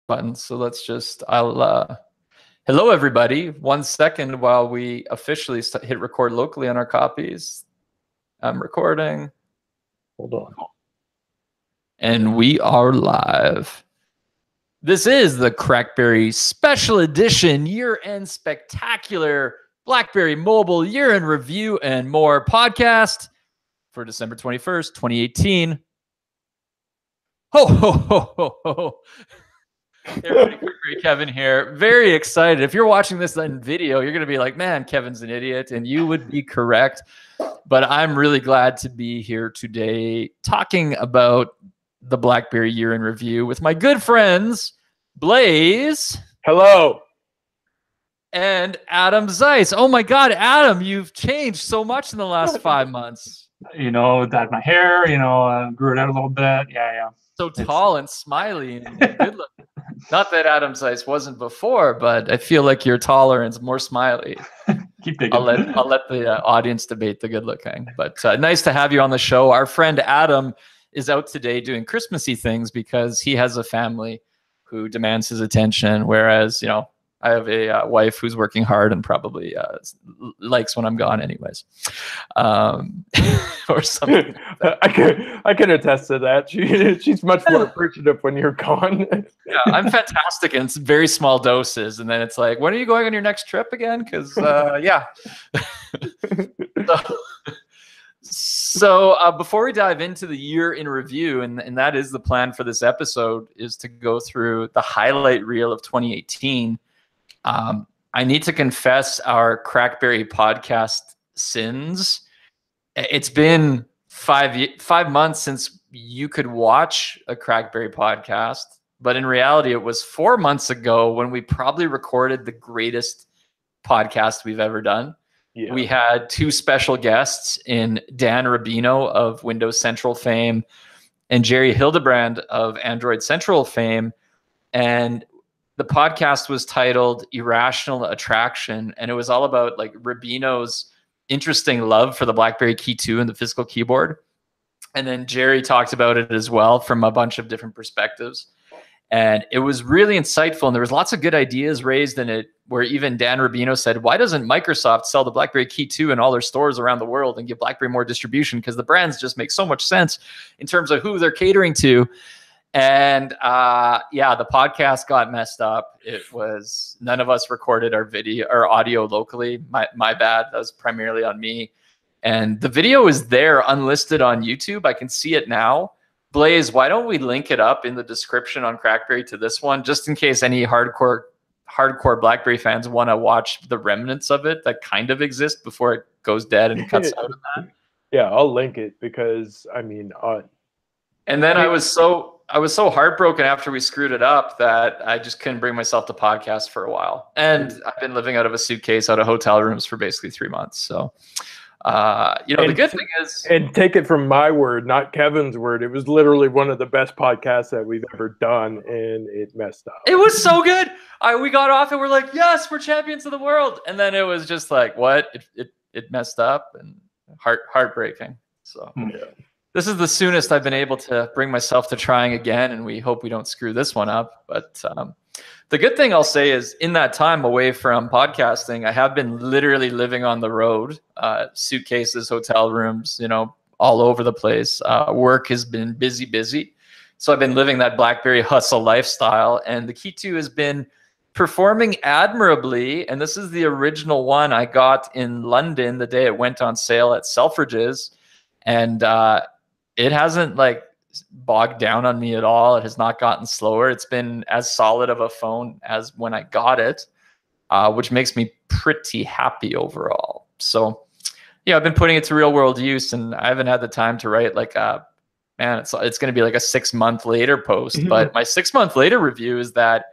button. So let's just, hello everybody. 1 second while we officially hit record locally on our copies. I'm recording. Hold on. And we are live. This is the CrackBerry Special Edition Year-End Spectacular BlackBerry Mobile Year-End Review and More podcast for December 21st, 2018. Ho, ho, ho, ho, ho. Hey everybody, CrackBerry Kevin here. Very excited. If you're watching this on video, you're going to be like, man, Kevin's an idiot. And you would be correct. But I'm really glad to be here today talking about the BlackBerry Year in Review with my good friends, Blaze. Hello. And Adam Zeiss. Oh my God, Adam, you've changed so much in the last 5 months. You know, dyed my hair, grew it out a little bit. Yeah. So tall and smiley and good looking. Not that Adam Zeiss wasn't before, but I feel like you're taller and more smiley. Keep digging. I'll let the audience debate the good looking. But nice to have you on the show. Our friend Adam is out today doing Christmassy things because he has a family who demands his attention. Whereas, I have a wife who's working hard and probably likes when I'm gone anyways. Or something. I can attest to that. She's much more appreciative when you're gone. Yeah, I'm fantastic in very small doses. And then it's like, when are you going on your next trip again? Because, yeah. So before we dive into the year in review, and that is the plan for this episode, is to go through the highlight reel of 2018. I need to confess our CrackBerry podcast sins. It's been 5 months since you could watch a CrackBerry podcast, but in reality, it was 4 months ago when we probably recorded the greatest podcast we've ever done. Yeah. We had two special guests in Dan Rubino of Windows Central fame and Jerry Hildebrand of Android Central fame. And the podcast was titled Irrational Attraction. And it was all about like Rubino's interesting love for the BlackBerry Key3 and the physical keyboard. And then Jerry talked about it as well from a bunch of different perspectives. And it was really insightful. And there was lots of good ideas raised in it, where even Dan Rubino said, why doesn't Microsoft sell the BlackBerry Key3 in all their stores around the world and give BlackBerry more distribution? Because the brands just make so much sense in terms of who they're catering to. And yeah, the podcast got messed up. It was, none of us recorded our video or audio locally. My bad. That was primarily on me. And the video is there unlisted on YouTube. I can see it now. Blaze, why don't we link it up in the description on CrackBerry to this one, just in case any hardcore BlackBerry fans want to watch the remnants of it that kind of exist before it goes dead and cuts out of that. Yeah, I'll link it because and then I was so heartbroken after we screwed it up that I just couldn't bring myself to podcast for a while. And I've been living out of a suitcase out of hotel rooms for basically 3 months. So the good thing is, and take it from my word, not Kevin's word, it was literally one of the best podcasts that we've ever done, and it messed up. It was so good. We got off and we're like, yes, we're champions of the world. And then it was just like, what? It messed up and heartbreaking. So yeah. This is the soonest I've been able to bring myself to trying again, and we hope we don't screw this one up. But the good thing I'll say is, in that time away from podcasting, I have been literally living on the road, suitcases, hotel rooms, all over the place. Work has been busy. So I've been living that BlackBerry hustle lifestyle, and the Key3 has been performing admirably. And this is the original one I got in London the day it went on sale at Selfridges. And it hasn't bogged down on me at all. It has not gotten slower. It's been as solid of a phone as when I got it, which makes me pretty happy overall. So yeah, I've been putting it to real world use, and I haven't had the time to write it's going to be like a 6 month later post. Mm-hmm. But my 6 month later review is that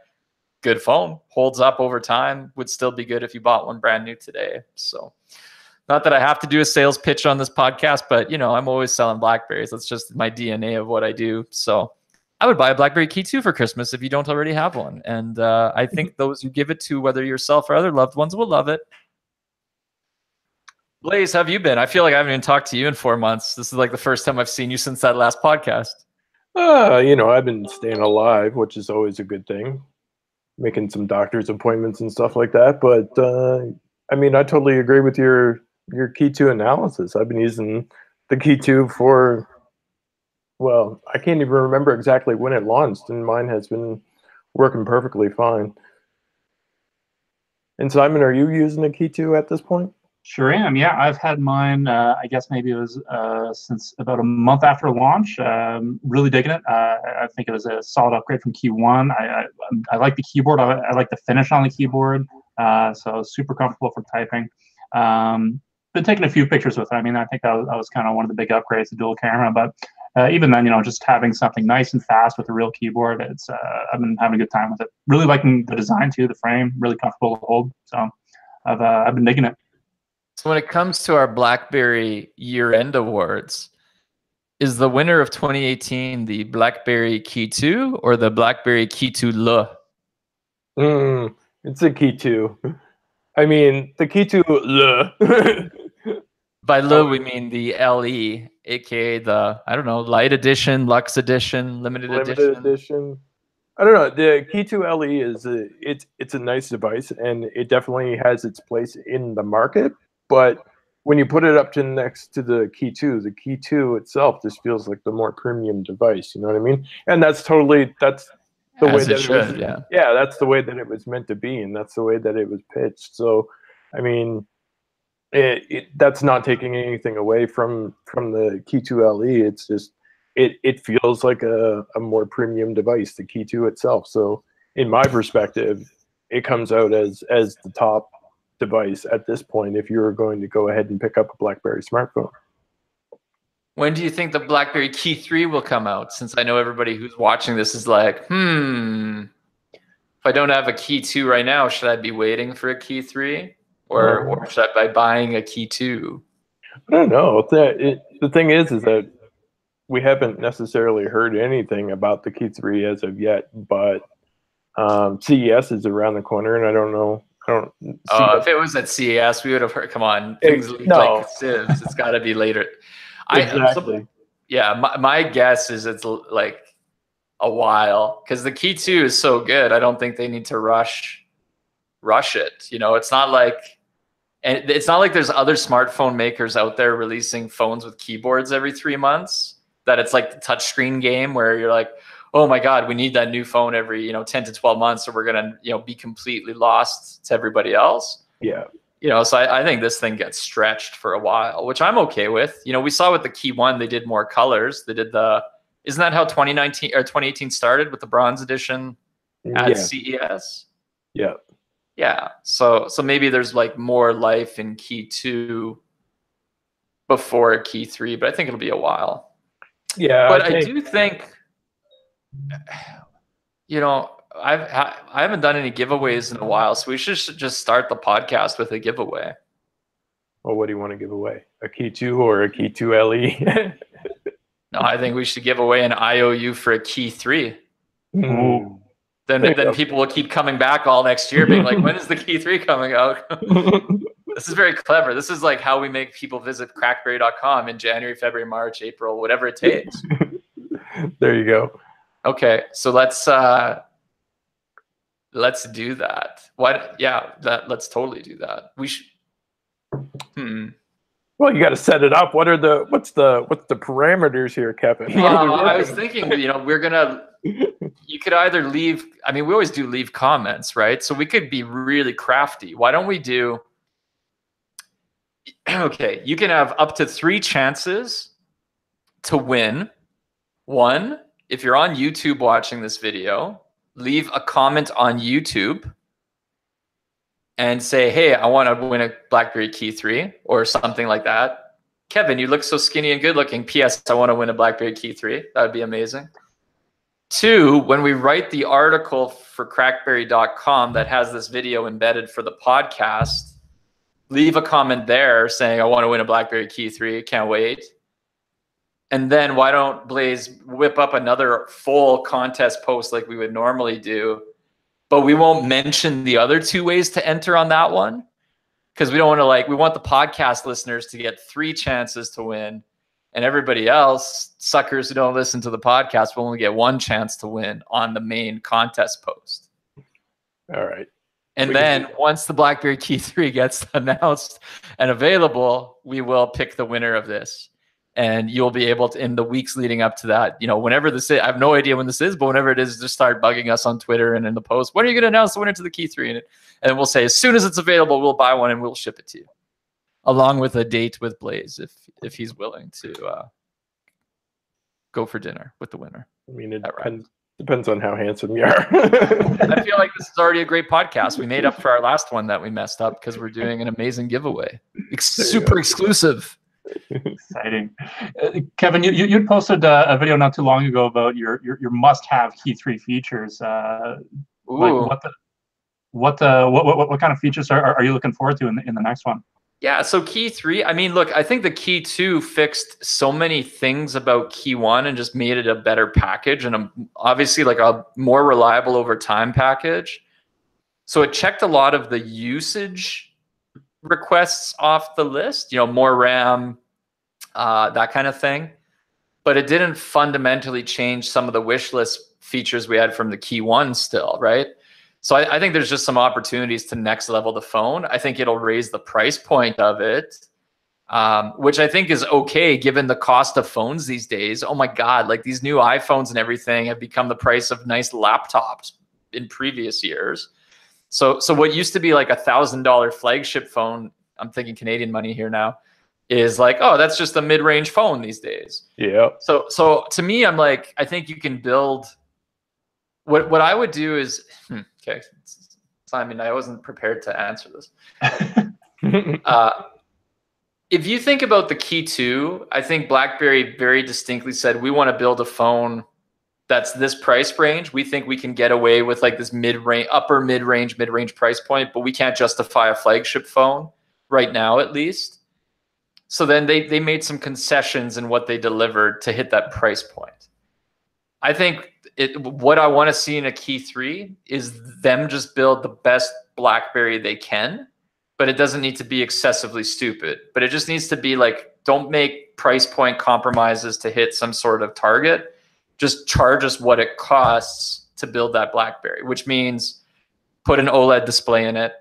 good phone, holds up over time, would still be good if you bought one brand new today. So not that I have to do a sales pitch on this podcast, but I'm always selling BlackBerries. That's just my DNA of what I do. So I would buy a BlackBerry Key3 for Christmas if you don't already have one. And I think those you give it to, whether yourself or other loved ones, will love it. Blaze, how have you been? I feel like I haven't even talked to you in 4 months. This is like the first time I've seen you since that last podcast. I've been staying alive, which is always a good thing. Making some doctor's appointments and stuff like that. But I totally agree with your Key2 analysis. I've been using the Key2 for, well, I can't even remember exactly when it launched, and mine has been working perfectly fine. And Simon, are you using a Key2 at this point? Sure am. Yeah, I've had mine. I guess maybe it was since about a month after launch. Really digging it. I think it was a solid upgrade from Key1. I like the keyboard. I like the finish on the keyboard. So super comfortable for typing. Been taking a few pictures with it. I mean, I think that was kind of one of the big upgrades, the dual camera. But even then, just having something nice and fast with a real keyboard, I've been having a good time with it. Really liking the design too. The frame really comfortable to hold. So I've been digging it. So when it comes to our BlackBerry year-end awards, is the winner of 2018 the BlackBerry Key2 or the BlackBerry Key2 Le? It's a Key2. I mean, the Key2 Le. By Le, we mean the LE, aka the, I don't know, light edition, luxe edition, limited edition. I don't know. The Key2 LE it's a nice device, and it definitely has its place in the market. But when you put it up to next to the Key2 itself just feels like the more premium device. You know what I mean? And that's the way that it was. Yeah, that's the way that it was meant to be, and that's the way that it was pitched. So, I mean, that's not taking anything away from the Key2 LE. It's just it feels like a more premium device, the Key2 itself. So, in my perspective, it comes out as the top device at this point if you're going to go ahead and pick up a BlackBerry smartphone. When do you think the BlackBerry Key3 will come out? Since I know everybody who's watching this is like, if I don't have a Key2 right now, should I be waiting for a Key3? Or should I be buying a Key2? I don't know. The thing is that we haven't necessarily heard anything about the Key3 as of yet, but CES is around the corner, and I don't know. If it was at CES, we would have heard. Come on, things leak like sieves. It's got to be later. Exactly. My guess is it's like a while because the Key2 is so good. I don't think they need to rush it. It's not like, and it's not like there's other smartphone makers out there releasing phones with keyboards every 3 months. That it's like the touchscreen game where you're like, oh my God, we need that new phone every 10 to 12 months, or we're gonna be completely lost to everybody else. Yeah. So I think this thing gets stretched for a while, which I'm okay with. We saw with the Key1, they did more colors. They did isn't that how 2019 or 2018 started with the bronze edition at CES? Yeah. Yeah. So maybe there's like more life in Key2 before Key3, but I think it'll be a while. Yeah. But I do think, I haven't done any giveaways in a while, so we should just start the podcast with a giveaway. Well, what do you want to give away? A Key2 or a Key2 LE? No, I think we should give away an IOU for a Key3. Then people will keep coming back all next year being like, when is the Key3 coming out? This is very clever. This is like how we make people visit crackberry.com in January, February, March, April, whatever it takes. There you go. Okay, so let's do that. Let's totally do that. We should. Well, you got to set it up. What's the parameters here, Kevin? I was thinking, you could either leave. I mean, we always do leave comments, right? So we could be really crafty. Why don't we do? Okay, you can have up to 3 chances to win. 1, if you're on YouTube watching this video, leave a comment on YouTube and say, hey, I want to win a BlackBerry Key3 or something like that. Kevin, you look so skinny and good looking. P.S. I want to win a BlackBerry Key3. That would be amazing. 2, when we write the article for crackberry.com that has this video embedded for the podcast, leave a comment there saying, I want to win a BlackBerry Key3. Can't wait. And then why don't Blaze whip up another full contest post like we would normally do, but we won't mention the other 2 ways to enter on that one because we don't want to we want the podcast listeners to get 3 chances to win. And everybody else, suckers who don't listen to the podcast, will only get one chance to win on the main contest post. All right. And then once the BlackBerry Key 3 gets announced and available, we will pick the winner of this. And you'll be able to, in the weeks leading up to that, you know, whenever this is, I have no idea when this is, but whenever it is, just start bugging us on Twitter and in the post. When are you going to announce the winner to the Key 3? And we'll say, as soon as it's available, we'll buy one and we'll ship it to you, along with a date with Blaze if he's willing to go for dinner with the winner. I mean, it depends on how handsome you are. I feel like this is already a great podcast. We made up for our last one that we messed up because we're doing an amazing giveaway. Super exclusive. Exciting. Kevin, you posted a video not too long ago about your must-have Key 3 features. Like what kind of features are you looking forward to in the next one? Yeah, so Key 3, I mean, look, I think the Key 2 fixed so many things about Key 1 and just made it a better package and obviously like a more reliable over time package. So it checked a lot of the usage requests off the list, you know, more RAM, that kind of thing. But it didn't fundamentally change some of the wish list features we had from the Key 1 still, right? So I think there's just some opportunities to next level the phone. I think it'll raise the price point of it, which I think is okay given the cost of phones these days. Oh my God, like these new iPhones and everything have become the price of nice laptops in previous years. So what used to be like $1,000 flagship phone, I'm thinking Canadian money here now, is like, oh, that's just a mid-range phone these days. Yeah. So to me, I'm like, I think you can build. What I would do is, okay, Simon, I wasn't prepared to answer this. If you think about the Key 2, I think BlackBerry very distinctly said, we want to build a phone that's this price range. We think we can get away with like this mid-range, upper mid-range price point, but we can't justify a flagship phone right now, at least. So then they made some concessions in what they delivered to hit that price point. I think what I want to see in a Key 3 is them just build the best BlackBerry they can, but it doesn't need to be excessively stupid. But it just needs to be like, don't make price point compromises to hit some sort of target. Just charge us what it costs to build that BlackBerry, which means put an OLED display in it,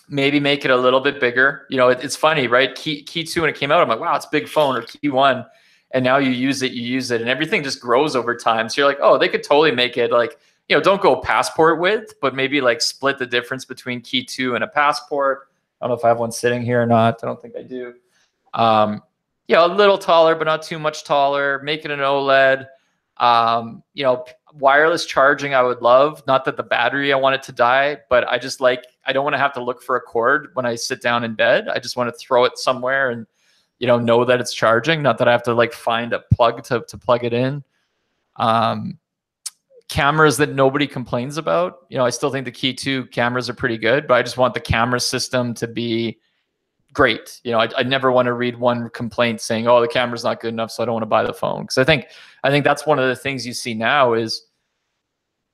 maybe make it a little bit bigger. You know, it's funny, right? Key 2, when it came out, I'm like, wow, it's a big phone, or Key 1. And now you use it, and everything just grows over time. So you're like, oh, they could totally make it like, you know, don't go passport width, but maybe like split the difference between Key 2 and a passport. I don't know if I have one sitting here or not. I don't think I do. Yeah, a little taller, but not too much taller. Make it an OLED. You know, wireless charging I would love. Not that the battery I want it to die, but I just like, I don't want to have to look for a cord when I sit down in bed. I just want to throw it somewhere and, you know that it's charging. Not that I have to like find a plug to plug it in. Cameras that nobody complains about. You know, I still think the Key 2 cameras are pretty good, but I just want the camera system to be great. You know, I never want to read one complaint saying, oh, the camera's not good enough, so I don't want to buy the phone. Because I think that's one of the things you see now is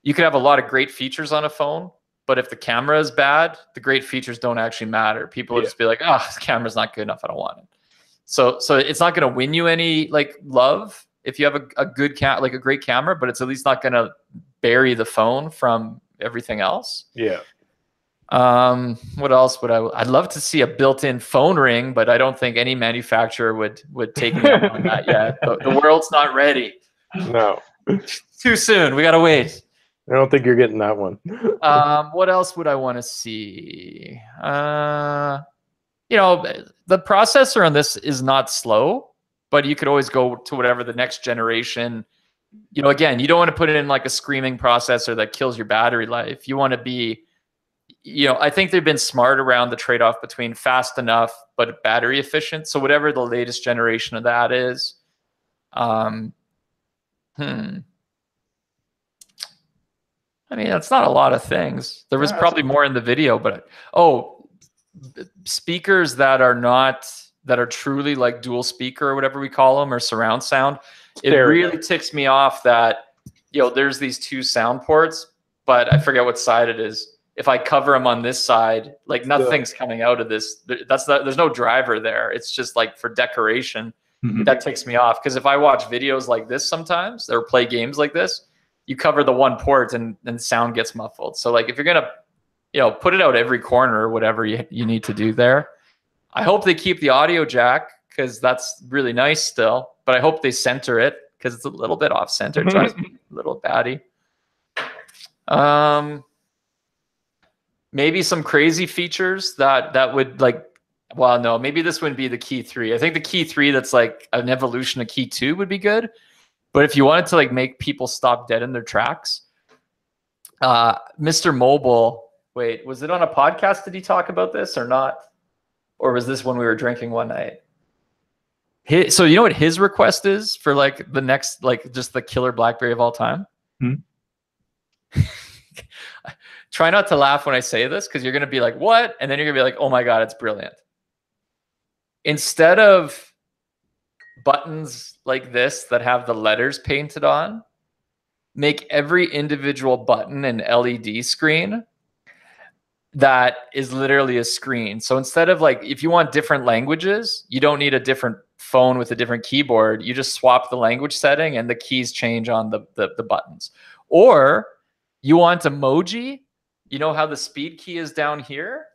you could have a lot of great features on a phone, but if the camera is bad, the great features don't actually matter. People will just be like, oh, the camera's not good enough, I don't want it. So it's not going to win you any like love if you have a good like a great camera, but it's at least not going to bury the phone from everything else. Yeah. What else would I'd love to see a built-in phone ring, but I don't think any manufacturer would take me up on that yet. The world's not ready. No. Too soon. We got to wait. I don't think you're getting that one. What else would I want to see? You know, the processor on this is not slow, but you could always go to whatever the next generation. You know, again, you don't want to put it in like a screaming processor that kills your battery life. You want to be, you know, I think they've been smart around the trade-off between fast enough but battery efficient. So whatever the latest generation of that is. I mean, that's not a lot of things. There was probably more in the video, but speakers that are truly like dual speaker or whatever we call them, or surround sound. It really ticks me off that, you know, there's these two sound ports, but I forget what side it is. If I cover them on this side, like nothing's coming out of this. There's no driver there. It's just like for decoration. that ticks me off. Because if I watch videos like this sometimes, or play games like this, you cover the one port and sound gets muffled. So like if you're gonna, put it out every corner or whatever you need to do there. I hope they keep the audio jack because that's really nice still. But I hope they center it because it's a little bit off center. It drives me a little batty. Maybe some crazy features that would like. Well, no, maybe this wouldn't be the Key 3. I think the Key 3 that's like an evolution of Key 2 would be good. But if you wanted to like make people stop dead in their tracks, Mr. Mobile, wait, was it on a podcast? Did he talk about this or not? Or was this when we were drinking one night? So you know what his request is for like the next, like just the killer BlackBerry of all time? Try not to laugh when I say this because you're going to be like, what? And then you're going to be like, oh my God, it's brilliant. Instead of buttons like this that have the letters painted on, make every individual button an LED screen that is literally a screen. So instead of like, if you want different languages, you don't need a different phone with a different keyboard. You just swap the language setting and the keys change on the buttons. Or you want emoji, you know how the speed key is down here?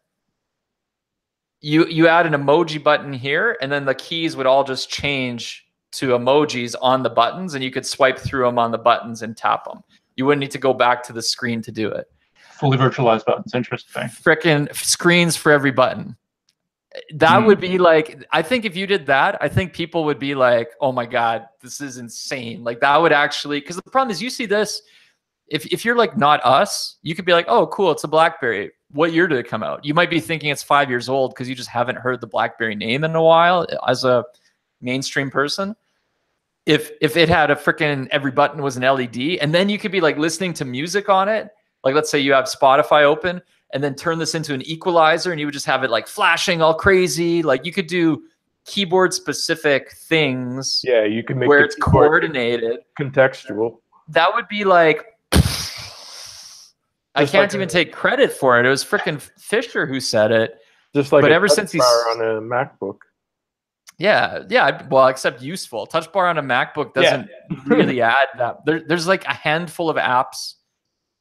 You add an emoji button here, and then the keys would all just change to emojis on the buttons, and you could swipe through them on the buttons and tap them. You wouldn't need to go back to the screen to do it. Fully virtualized buttons. Interesting. Frickin' screens for every button. That would be like, I think if you did that, I think people would be like, oh my God, this is insane. Like that would actually, because the problem is you see this, if you're like not us, you could be like, oh, cool, it's a BlackBerry. What year did it come out? You might be thinking it's 5 years old because you just haven't heard the BlackBerry name in a while as a mainstream person. If it had a freaking every button was an LED, and then you could be like listening to music on it. Like let's say you have Spotify open and then turn this into an equalizer and you would just have it like flashing all crazy. Like you could do keyboard specific things. Yeah, you can make where it's coordinated. Contextual. That would be like, I can't even take credit for it. It was freaking Fisher who said it. Just like but ever since he's on a MacBook. Yeah. Well, except useful. Touch bar on a MacBook doesn't really add that. There's like a handful of apps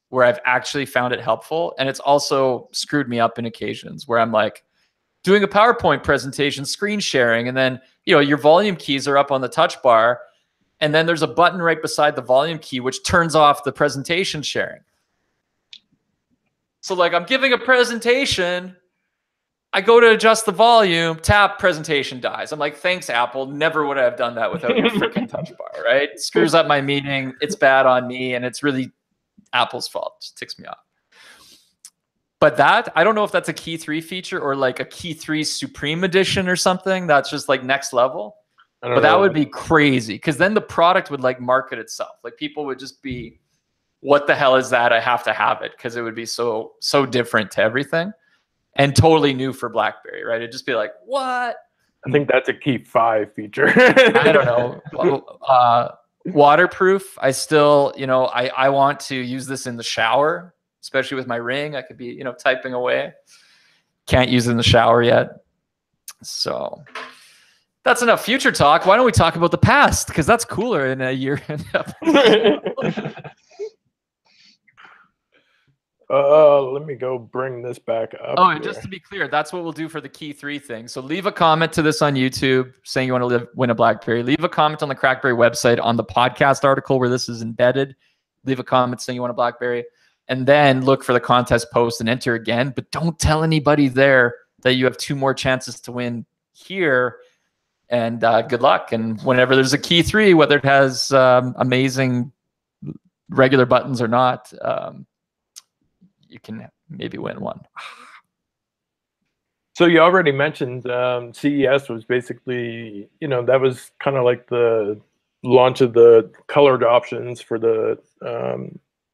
where I've actually found it helpful. And it's also screwed me up in occasions where I'm like doing a PowerPoint presentation, screen sharing, and then, your volume keys are up on the touch bar. And then there's a button right beside the volume key, which turns off the presentation sharing. So like I'm giving a presentation, I go to adjust the volume, tap, presentation dies. I'm like, thanks, Apple. Never would I have done that without your freaking touch bar, right? It screws up my meeting. It's bad on me, and it's really Apple's fault. It just ticks me off. But that, I don't know if that's a Key 3 feature or like a Key 3 Supreme Edition or something. That's just like next level. But that would be crazy because then the product would like market itself. Like people would just be, what the hell is that? I have to have it because it would be so different to everything and totally new for BlackBerry, right? It'd just be like, what? I think that's a Key 5 feature. I don't know. Waterproof. I still, I want to use this in the shower, especially with my Ring. I could be, typing away. Can't use it in the shower yet. So that's enough future talk. Why don't we talk about the past? Because that's cooler in a year. Let me go bring this back up. Oh, and just to be clear, that's what we'll do for the Key 3 thing. So leave a comment to this on YouTube saying you want to win a BlackBerry. Leave a comment on the CrackBerry website on the podcast article where this is embedded. Leave a comment saying you want a BlackBerry. And then look for the contest post and enter again. But don't tell anybody there that you have 2 more chances to win here. And good luck. And whenever there's a Key 3, whether it has amazing regular buttons or not, you can maybe win one. So you already mentioned CES was basically, that was kind of like the launch of the colored options for the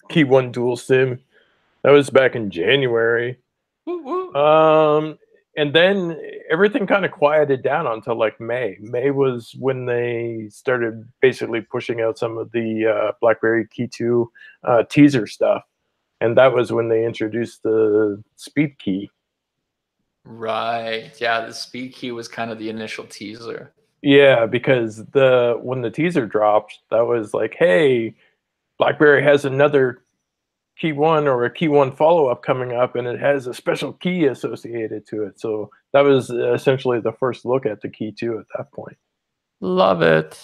Key 1 dual SIM. That was back in January. And then everything kind of quieted down until like May. May was when they started basically pushing out some of the BlackBerry Key 2 teaser stuff. And that was when they introduced the speed key. Right. Yeah, the speed key was kind of the initial teaser. Yeah, because when the teaser dropped, that was like, hey, BlackBerry has another key one or a key one follow-up coming up, and it has a special key associated to it. So that was essentially the first look at the key 2 at that point. Love it.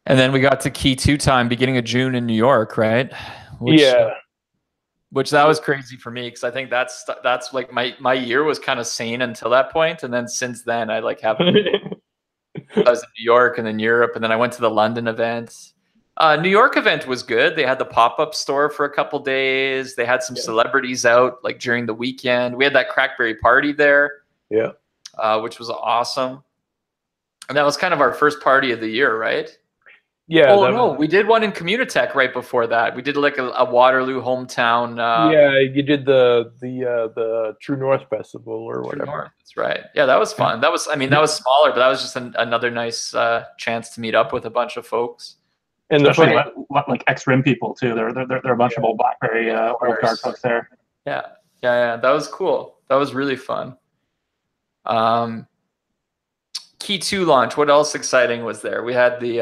And then we got to key 2 time, beginning of June in New York, right? Which that was crazy for me, because I think that's like my year was kind of sane until that point, and then since then I like haven't. I was in New York and then Europe, and then I went to the London event. New York event was good. They had the pop-up store for a couple days. They had some celebrities out like during the weekend. We had that CrackBerry party there, which was awesome. And that was kind of our first party of the year, right? Yeah. Oh no, we did one in Communitech right before that. We did like a Waterloo hometown. Yeah, you did the True North Festival or whatever. True North, that's right. Yeah, that was fun. That was, I mean, that was smaller, but that was just another nice chance to meet up with a bunch of folks. And especially like ex-RIM people too. There are a bunch of old BlackBerry old guard folks there. Yeah, that was cool. That was really fun. Key 2 launch. What else exciting was there? We had the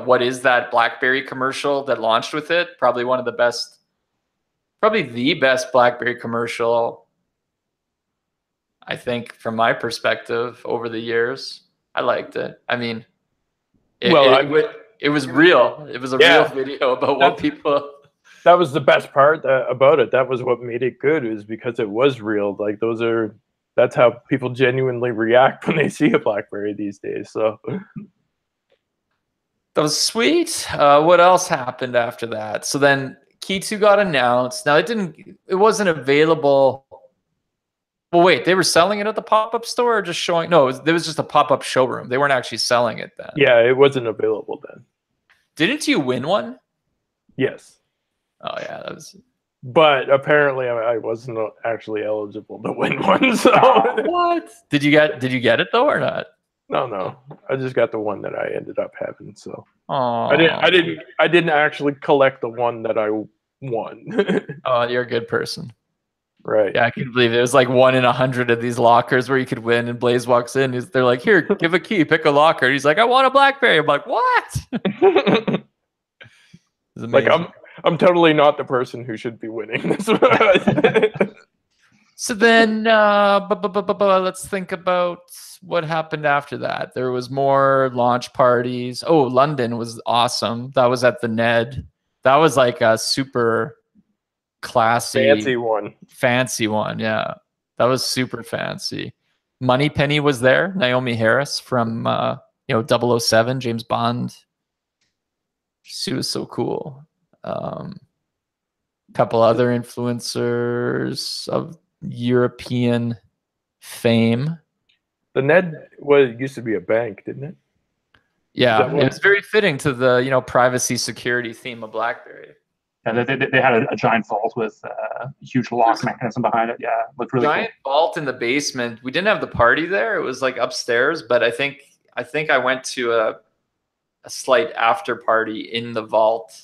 what is that BlackBerry commercial that launched with it? Probably one of the best, probably the best BlackBerry commercial, I think, from my perspective over the years. I liked it. I mean, it was real. It was a real video about what people. That was the best part about it. That was what made it good, is because it was real. Like that's how people genuinely react when they see a BlackBerry these days. So that was sweet. What else happened after that? So then Key 2 got announced. Now it wasn't available. Well, wait, they were selling it at the pop-up store or just showing? No, there was just a pop-up showroom. They weren't actually selling it then. Yeah, it wasn't available then. Didn't you win one? Yes. Oh yeah, that was. But apparently, I wasn't actually eligible to win one. So what? Did you get it though or not? No. I just got the one that I ended up having. So I didn't actually collect the one that I won. Oh, you're a good person. Right. Yeah, I can believe it. It was like 1 in 100 of these lockers where you could win, and Blaze walks in. They're like, "Here, give a key, pick a locker." He's like, "I want a BlackBerry." I'm like, "What?" Like I'm totally not the person who should be winning this. So then, let's think about what happened after that. There was more launch parties. Oh, London was awesome. That was at the Ned. That was like a super classy, fancy one. Yeah, that was super fancy. Moneypenny was there. Naomi Harris from 007, James Bond. She was so cool. Couple other influencers of European fame. The Ned used to be a bank, didn't it? Yeah, it was very fitting to the privacy security theme of BlackBerry. Yeah, they had a giant vault with a huge lock mechanism behind it. Yeah, looked really giant vault in the basement. We didn't have the party there. It was like upstairs, but I think I went to a slight after party in the vault.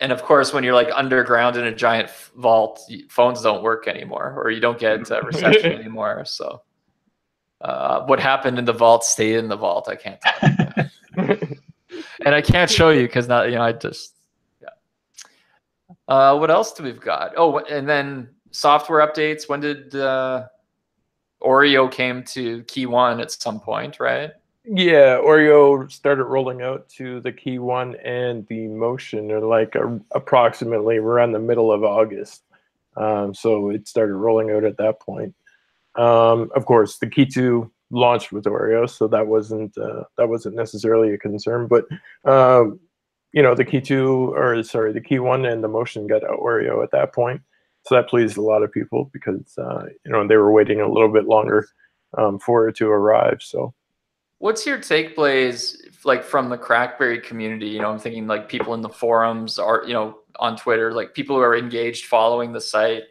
And of course, when you're like underground in a giant vault, phones don't work anymore, or you don't get reception anymore. So what happened in the vault stayed in the vault. I can't tell you. And I can't show you because I just, yeah. What else do we've got? Oh, and then software updates. When did Oreo came to Key 1 at some point, right? Yeah, Oreo started rolling out to the Key 1 and the Motion like approximately around the middle of August. So it started rolling out at that point. Of course, the Key 2 launched with Oreo, so that wasn't necessarily a concern. But the Key 2, or sorry, the Key 1 and the Motion got Oreo at that point. So that pleased a lot of people because they were waiting a little bit longer for it to arrive. So. What's your take, Blaze, like from the CrackBerry community? I'm thinking like people in the forums or, on Twitter, like people who are engaged following the site.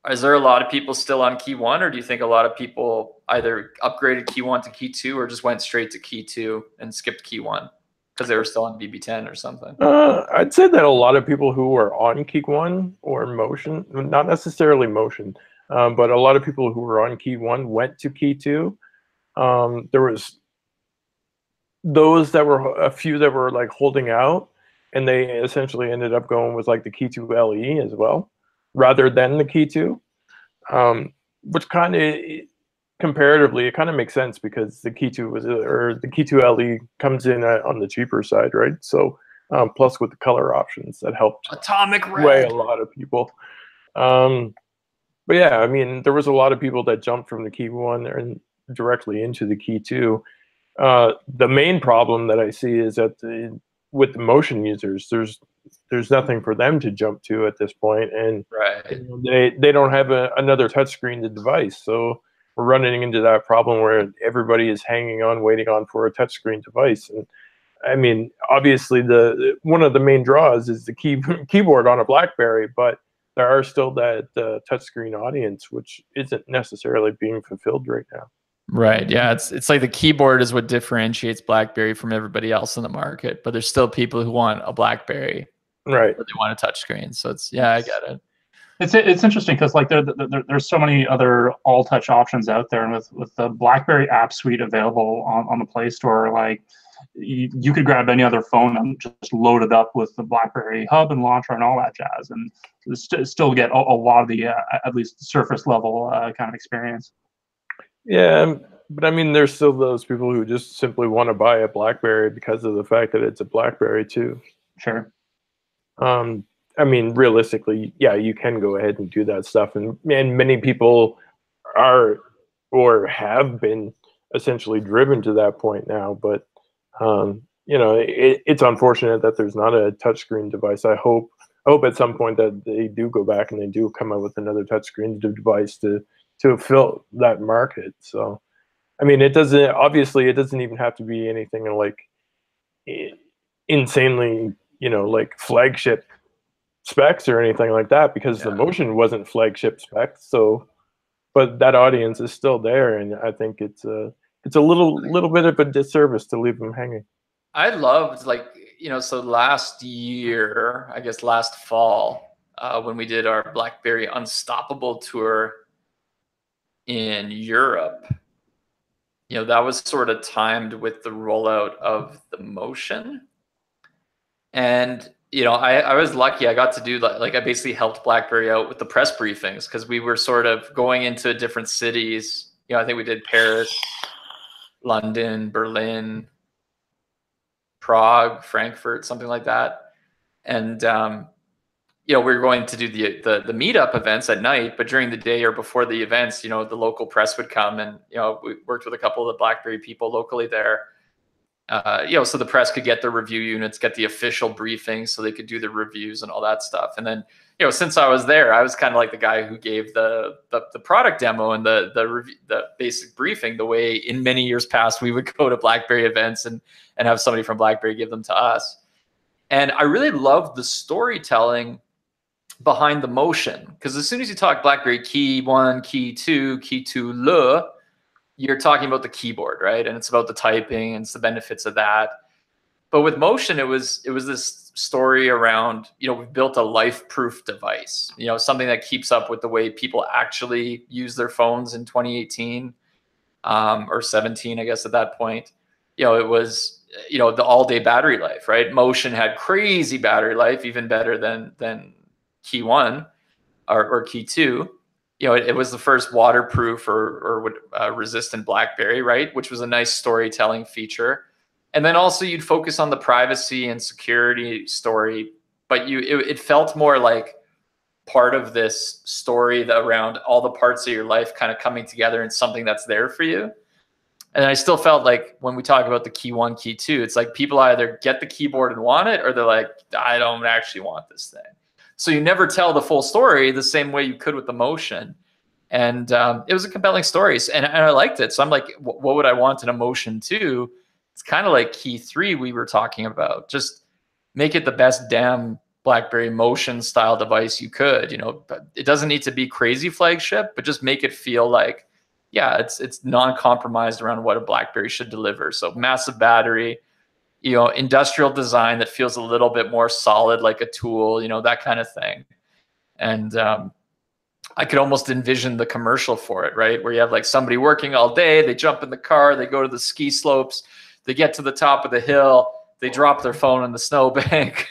Is there a lot of people still on Key 1, or do you think a lot of people either upgraded Key 1 to Key 2 or just went straight to Key 2 and skipped Key 1 because they were still on BB10 or something? I'd say that a lot of people who were on Key 1 or Motion, not necessarily Motion, but a lot of people who were on Key 1 went to Key 2. There was those that were a few that were like holding out, and they essentially ended up going with like the Key 2 LE as well, rather than the Key 2, which kind of comparatively it kind of makes sense because the Key 2 or the Key 2 LE comes in on the cheaper side, right? So plus with the color options that helped atomic sway red a lot of people. But yeah, I mean, there was a lot of people that jumped from the Key 1 and directly into the Key 2. The main problem that I see is that with the motion users, there's nothing for them to jump to at this point, and they don't have another touchscreen device. So we're running into that problem where everybody is hanging on, waiting on for a touchscreen device. And I mean, obviously, one of the main draws is the keyboard on a BlackBerry, but there are still that touchscreen audience, which isn't necessarily being fulfilled right now. Right. Yeah. It's like the keyboard is what differentiates BlackBerry from everybody else in the market, but there's still people who want a BlackBerry, right? But they want a touchscreen. So I get it. It's interesting because like there's so many other all touch options out there, and with the BlackBerry app suite available on the Play Store, like you could grab any other phone and just load it up with the BlackBerry hub and launcher and all that jazz, and still get a lot of the at least surface level kind of experience. Yeah, but I mean, there's still those people who just simply want to buy a BlackBerry because of the fact that it's a BlackBerry too. Sure. I mean, realistically, yeah, you can go ahead and do that stuff, and many people are or have been essentially driven to that point now. But you know, it's unfortunate that there's not a touchscreen device. I hope at some point that they do go back and they do come out with another touchscreen device to fill that market. So, I mean, it doesn't even have to be anything like insanely, you know, like flagship specs or anything like that, because the motion wasn't flagship specs. So, but that audience is still there, and I think it's a little bit of a disservice to leave them hanging. I loved, like, you know, so last year, I guess last fall, when we did our BlackBerry Unstoppable tour in Europe, you know, that was sort of timed with the rollout of the motion. And, you know, I was lucky. I got to do like I basically helped BlackBerry out with the press briefings because we were sort of going into different cities. You know, I think we did Paris, London, Berlin, Prague, Frankfurt, something like that. And, you know, we were going to do the meetup events at night, but during the day or before the events, you know, the local press would come, and, you know, we worked with a couple of the BlackBerry people locally there, you know, so the press could get the review units, get the official briefings so they could do the reviews and all that stuff. And then, you know, since I was there, I was kind of like the guy who gave the product demo and the basic briefing, the way in many years past we would go to BlackBerry events and have somebody from BlackBerry give them to us. And I really loved the storytelling behind the motion, because as soon as you talk BlackBerry Key 1, Key 2, Key 2 Le, you're talking about the keyboard, right? And it's about the typing and it's the benefits of that. But with motion, it was this story around, you know, we've built a life-proof device, you know, something that keeps up with the way people actually use their phones in 2018 or 17, I guess at that point. You know, it was, you know, the all-day battery life, right? Motion had crazy battery life, even better than Key 1 or Key 2. You know, it was the first waterproof or resistant BlackBerry, right? Which was a nice storytelling feature. And then also you'd focus on the privacy and security story, but it felt more like part of this story around all the parts of your life kind of coming together in something that's there for you. And I still felt like when we talk about the Key 1, Key 2, it's like people either get the keyboard and want it, or they're like, I don't actually want this thing. So you never tell the full story the same way you could with the motion. And it was a compelling story, and I liked it. So I'm like, what would I want in a motion too? It's kind of like Key 3 we were talking about. Just make it the best damn BlackBerry motion style device you could. You know, it doesn't need to be crazy flagship, but just make it feel like, yeah, it's non-compromised around what a BlackBerry should deliver. So massive battery, you know, industrial design that feels a little bit more solid, like a tool, you know, that kind of thing. And I could almost envision the commercial for it, right? Where you have like somebody working all day, they jump in the car, they go to the ski slopes, they get to the top of the hill, they drop their phone in the snowbank,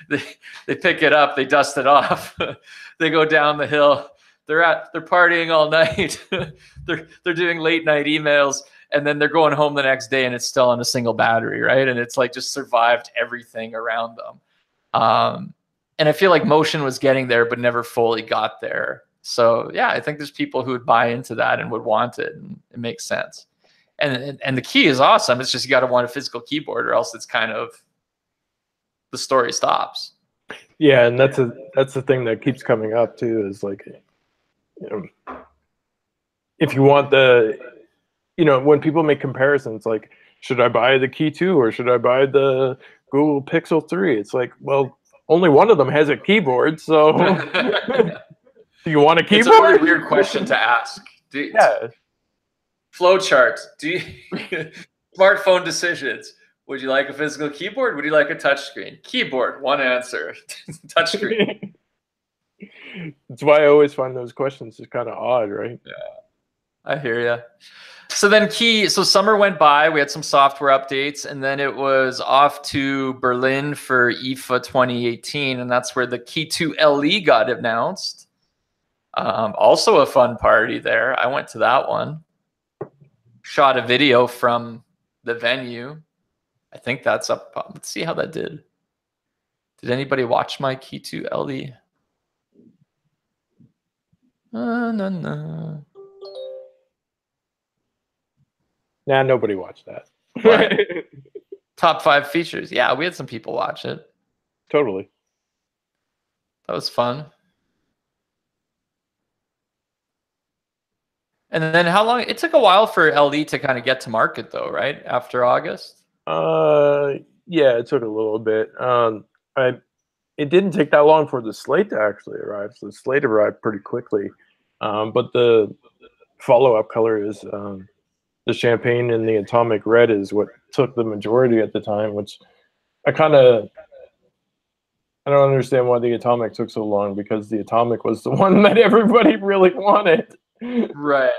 they pick it up, they dust it off, they go down the hill, they're partying all night, they're doing late night emails, and then they're going home the next day and it's still on a single battery, right? And it's like just survived everything around them. And I feel like motion was getting there, but never fully got there. So yeah, I think there's people who would buy into that and would want it, and it makes sense. And the key is awesome. It's just you got to want a physical keyboard, or else it's kind of the story stops. Yeah, and that's the thing that keeps coming up too. Is like, if you want the, when people make comparisons, like, should I buy the Key 2 or should I buy the Google Pixel 3? It's like, well, only one of them has a keyboard, so do you want a keyboard? It's a really weird question to ask. Flowchart. Smartphone decisions. Would you like a physical keyboard? Would you like a touchscreen? Keyboard. One answer. Touchscreen. That's why I always find those questions just kind of odd, right? Yeah, I hear you. So then so summer went by, we had some software updates, and then it was off to Berlin for IFA 2018, and that's where the Key 2 LE got announced. Also a fun party there. I went to that one. Shot a video from the venue. I think that's up. Let's see how that did. Did anybody watch my Key 2 LE? No. Nah, nobody watched that. Top 5 features. Yeah, we had some people watch it. Totally. That was fun. And then how long? It took a while for LE to kind of get to market, though, right? After August? Yeah, it took a little bit. It didn't take that long for the Slate to actually arrive. So the Slate arrived pretty quickly. But the follow-up color is the champagne and the atomic red is what took the majority at the time, which I don't understand why the atomic took so long, because the atomic was the one that everybody really wanted. Right.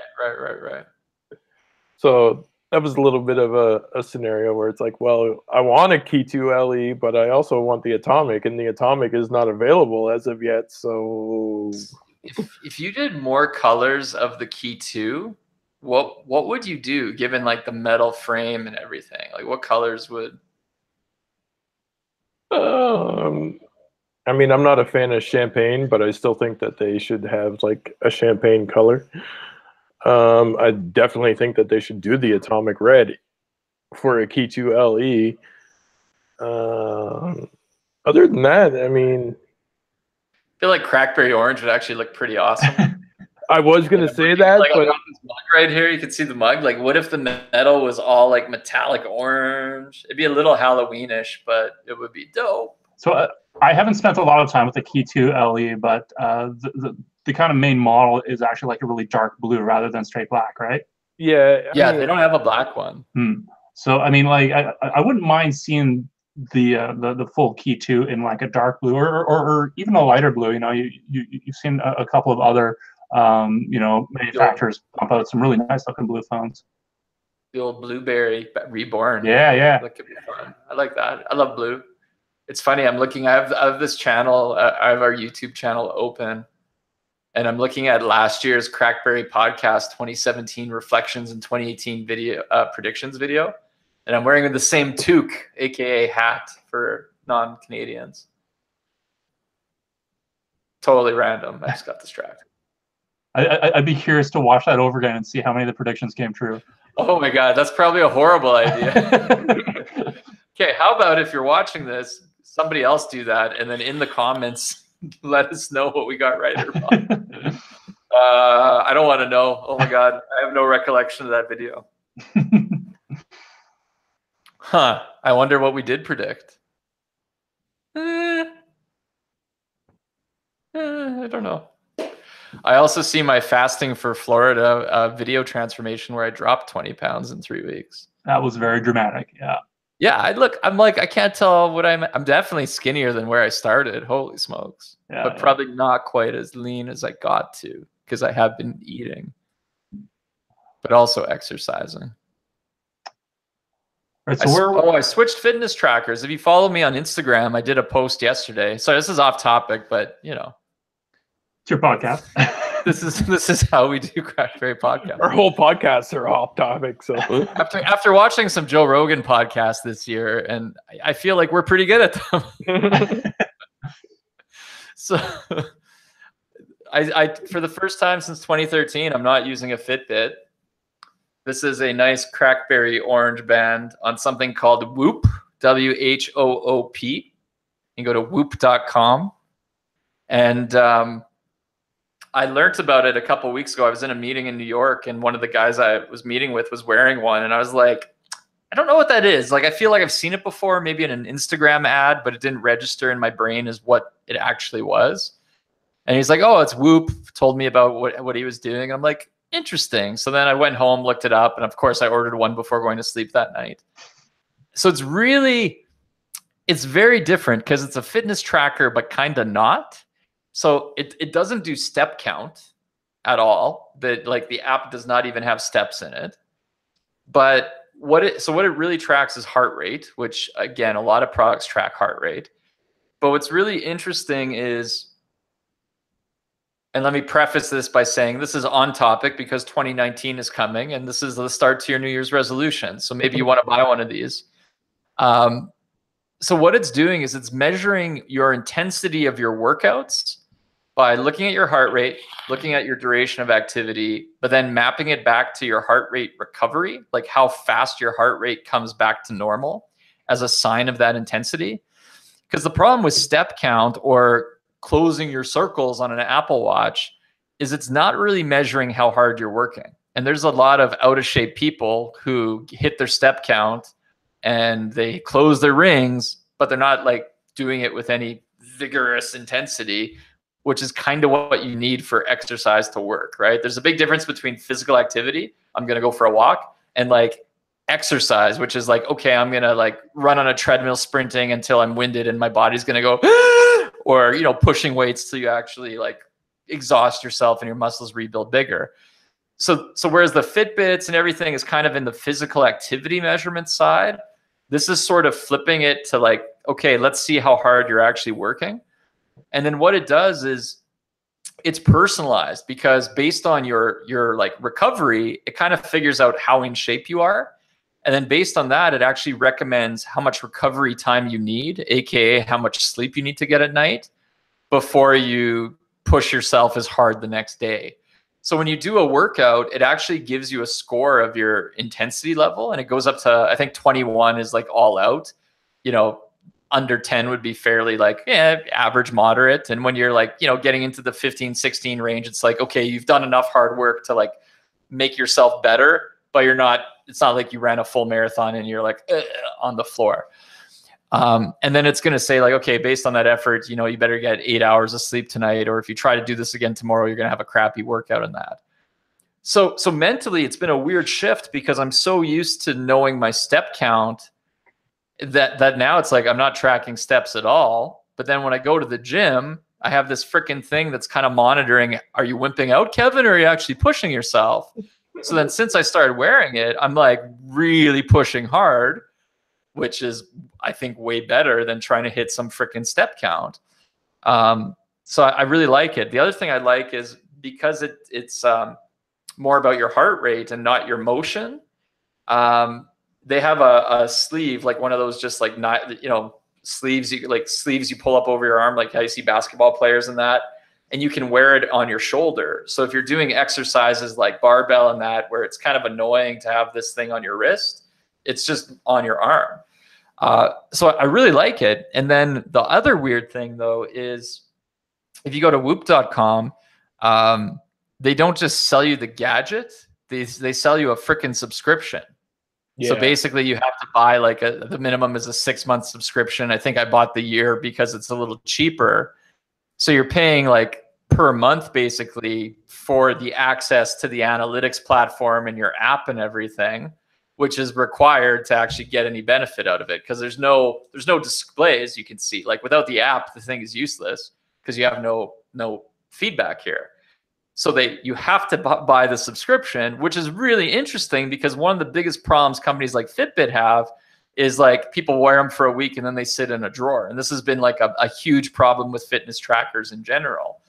So that was a little bit of a scenario where it's like, well, I want a Key 2 LE, but I also want the atomic, and the atomic is not available as of yet. So if you did more colors of the Key 2, what would you do, given like the metal frame and everything? Like, what colors would? I mean, I'm not a fan of champagne, but I still think that they should have like a champagne color. I definitely think that they should do the atomic red for a Key 2 LE. Other than that, I mean, I feel like CrackBerry orange would actually look pretty awesome. I was gonna say that, like, but I've got this mug right here. You can see the mug. Like, what if the metal was all like metallic orange? It'd be a little Halloweenish, but it would be dope. So I haven't spent a lot of time with the Key 2 LE, but the kind of main model is actually like a really dark blue rather than straight black, right? Yeah. I mean, they don't have a black one. So I mean, like, I wouldn't mind seeing the full Key 2 in like a dark blue or even a lighter blue. You've seen a couple of other manufacturers pump out some really nice looking blue phones. The old Blueberry Reborn. Yeah. That could be fun. I like that. I love blue. It's funny. I have this channel. I have our YouTube channel open, and I'm looking at last year's CrackBerry podcast 2017 reflections and 2018 video predictions video, and I'm wearing the same toque, aka hat, for non-Canadians. Totally random. I just got distracted. I'd be curious to watch that over again and see how many of the predictions came true. Oh my God, that's probably a horrible idea. Okay, how about if you're watching this, somebody else do that, and then in the comments, let us know what we got right or wrong. I don't want to know. Oh my God, I have no recollection of that video. I wonder what we did predict. I don't know. I also see my fasting for Florida video transformation where I dropped 20 pounds in 3 weeks. That was very dramatic. Yeah. Yeah, I'm like, I can't tell what I'm definitely skinnier than where I started. Holy smokes. Yeah, but probably not quite as lean as I got to because I have been eating, but also exercising. Right, so I switched fitness trackers. If you follow me on Instagram, I did a post yesterday. Sorry, this is off topic, but you know, it's your podcast. this is how we do CrackBerry podcast. Our whole podcasts are off topic. So after watching some Joe Rogan podcasts this year, and I feel like we're pretty good at them. So I for the first time since 2013, I'm not using a Fitbit. This is a nice CrackBerry orange band on something called Whoop, WHOOP. You can go to whoop.com. And I learned about it a couple of weeks ago. I was in a meeting in New York, and one of the guys I was meeting with was wearing one. And I was like, I don't know what that is. Like, I feel like I've seen it before, maybe in an Instagram ad, but it didn't register in my brain as what it actually was. And he's like, oh, it's Whoop. Told me about what he was doing. And I'm like, interesting. So then I went home, looked it up, and of course I ordered one before going to sleep that night. So it's very different because it's a fitness tracker, but kind of not. So it doesn't do step count at all. The app does not even have steps in it. But what it really tracks is heart rate, which again, a lot of products track heart rate. But what's really interesting is, and let me preface this by saying this is on topic because 2019 is coming and this is the start to your New Year's resolution. So maybe you want to buy one of these. So what it's doing is it's measuring your intensity of your workouts by looking at your heart rate, looking at your duration of activity, but then mapping it back to your heart rate recovery, like how fast your heart rate comes back to normal as a sign of that intensity. Because the problem with step count or closing your circles on an Apple Watch is it's not really measuring how hard you're working. And there's a lot of out of shape people who hit their step count and they close their rings, but they're not like doing it with any vigorous intensity, which is kind of what you need for exercise to work, right? There's a big difference between physical activity, I'm going to go for a walk, and like exercise, which is like, okay, I'm going to like run on a treadmill sprinting until I'm winded and my body's going to go, or, you know, pushing weights till you actually like exhaust yourself and your muscles rebuild bigger. So whereas the Fitbits and everything is kind of in the physical activity measurement side, this is sort of flipping it to like, okay, let's see how hard you're actually working. And then what it does is it's personalized because based on your like recovery, it kind of figures out how in shape you are. And then based on that, it actually recommends how much recovery time you need, AKA how much sleep you need to get at night before you push yourself as hard the next day. So when you do a workout, it actually gives you a score of your intensity level, and it goes up to, I think 21 is like all out. You know, under 10 would be fairly like, yeah, average, moderate. And when you're like, you know, getting into the 15, 16 range, it's like, okay, you've done enough hard work to like make yourself better, but it's not like you ran a full marathon and you're like on the floor. And then it's going to say like, okay, based on that effort, you know, you better get 8 hours of sleep tonight. Or if you try to do this again tomorrow, you're going to have a crappy workout in that. So mentally, it's been a weird shift because I'm so used to knowing my step count that now it's like, I'm not tracking steps at all. But then when I go to the gym, I have this freaking thing that's kind of monitoring, are you wimping out, Kevin, or are you actually pushing yourself? So then since I started wearing it, I'm like really pushing hard, which is, I think, way better than trying to hit some freaking step count. So I really like it. The other thing I like is because it's more about your heart rate and not your motion. They have a sleeve, like one of those just like, not, you know, sleeves you pull up over your arm, like how you see basketball players and that. And you can wear it on your shoulder. So if you're doing exercises like barbell and that, where it's kind of annoying to have this thing on your wrist, it's just on your arm. So I really like it. And then the other weird thing though is if you go to whoop.com, they don't just sell you the gadget, they sell you a freaking subscription. Yeah. So basically you have to buy like the minimum is a 6-month subscription. I think I bought the year because it's a little cheaper. So you're paying like per month basically for the access to the analytics platform and your app and everything. which is required to actually get any benefit out of it, because there's no displays you can see. Like without the app, the thing is useless because you have no feedback here. So you have to buy the subscription, which is really interesting because one of the biggest problems companies like Fitbit have is like people wear them for a week and then they sit in a drawer. And this has been like a huge problem with fitness trackers in general.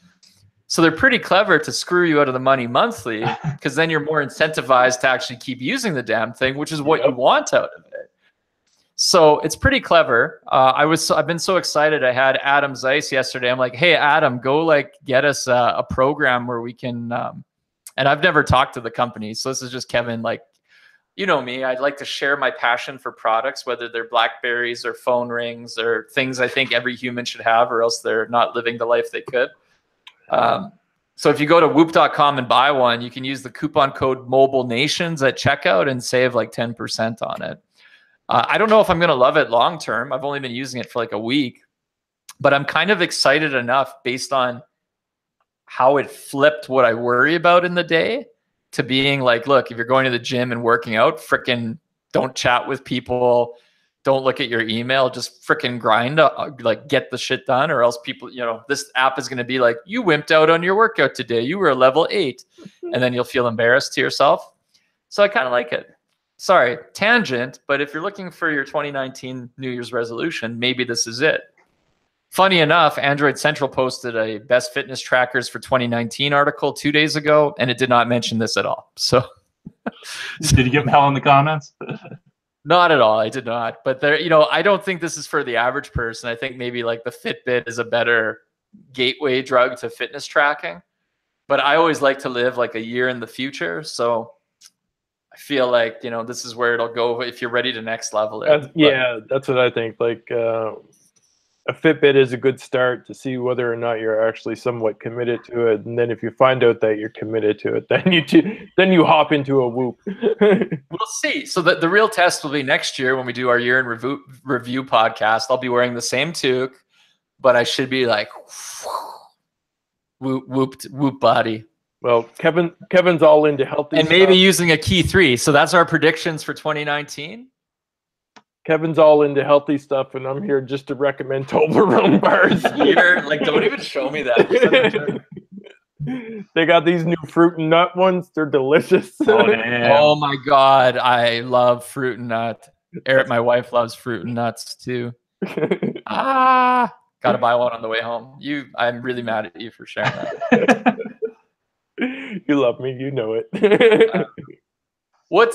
So they're pretty clever to screw you out of the money monthly, because then you're more incentivized to actually keep using the damn thing, which is what you want out of it. So it's pretty clever. I've been so excited. I had Adam Zeiss yesterday. I'm like, hey, Adam, go like get us a program where we can, and I've never talked to the company. So this is just Kevin, like, you know me, I'd like to share my passion for products, whether they're BlackBerries or phone rings or things I think every human should have, or else they're not living the life they could. So if you go to whoop.com and buy one, you can use the coupon code MobileNations at checkout and save like 10% on it. I don't know if I'm going to love it long term. I've only been using it for like a week, but I'm kind of excited enough based on how it flipped what I worry about in the day to being like, look, if you're going to the gym and working out, frickin' don't chat with people. Don't look at your email, just freaking grind, like get the shit done, or else people, this app is going to be like, you wimped out on your workout today. You were a level 8, and then you'll feel embarrassed to yourself. So I kind of like it. Sorry, tangent, but if you're looking for your 2019 New Year's resolution, maybe this is it. Funny enough, Android Central posted a best fitness trackers for 2019 article 2 days ago, and it did not mention this at all. So did you get hell in the comments? Not at all. I did not. But there, I don't think this is for the average person. I think maybe like the Fitbit is a better gateway drug to fitness tracking. But I always like to live like a year in the future. So I feel like, this is where it'll go if you're ready to next level it. Yeah, that's what I think. Like a Fitbit is a good start to see whether or not you're actually somewhat committed to it. And then if you find out that you're committed to it, then you hop into a Whoop. We'll see. So the real test will be next year when we do our year in review podcast. I'll be wearing the same toque, but I should be like whoop body. Well, Kevin's all into healthy and maybe using a Key3. So that's our predictions for 2019. Kevin's all into healthy stuff, and I'm here just to recommend Toblerone bars. Like, don't even show me that. They got these new fruit and nut ones. They're delicious. Oh my God. I love fruit and nut. Eric, my wife, loves fruit and nuts too. Got to buy one on the way home. I'm really mad at you for sharing that. You love me. You know it.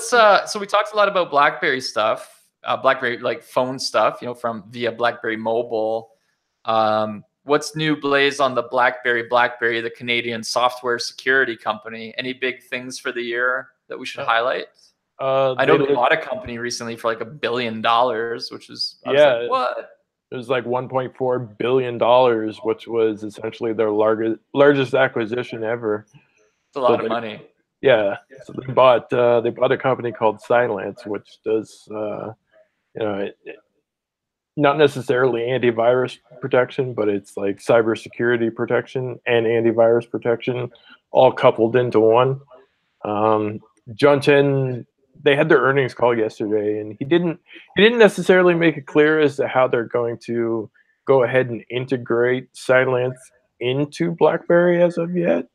So we talked a lot about BlackBerry stuff. BlackBerry like phone stuff, from via BlackBerry Mobile. What's new, Blaze, on the BlackBerry, the Canadian software security company? Any big things for the year that we should highlight? I know they bought a company recently for like $1 billion, which is like, what? It was like $1.4 billion, which was essentially their largest acquisition ever. It's a lot of money. Yeah, so they bought a company called Cylance, which does not necessarily antivirus protection, but it's like cybersecurity protection and antivirus protection all coupled into one. John Chen, they had their earnings call yesterday, and he didn't necessarily make it clear as to how they're going to go ahead and integrate Cylance into BlackBerry as of yet.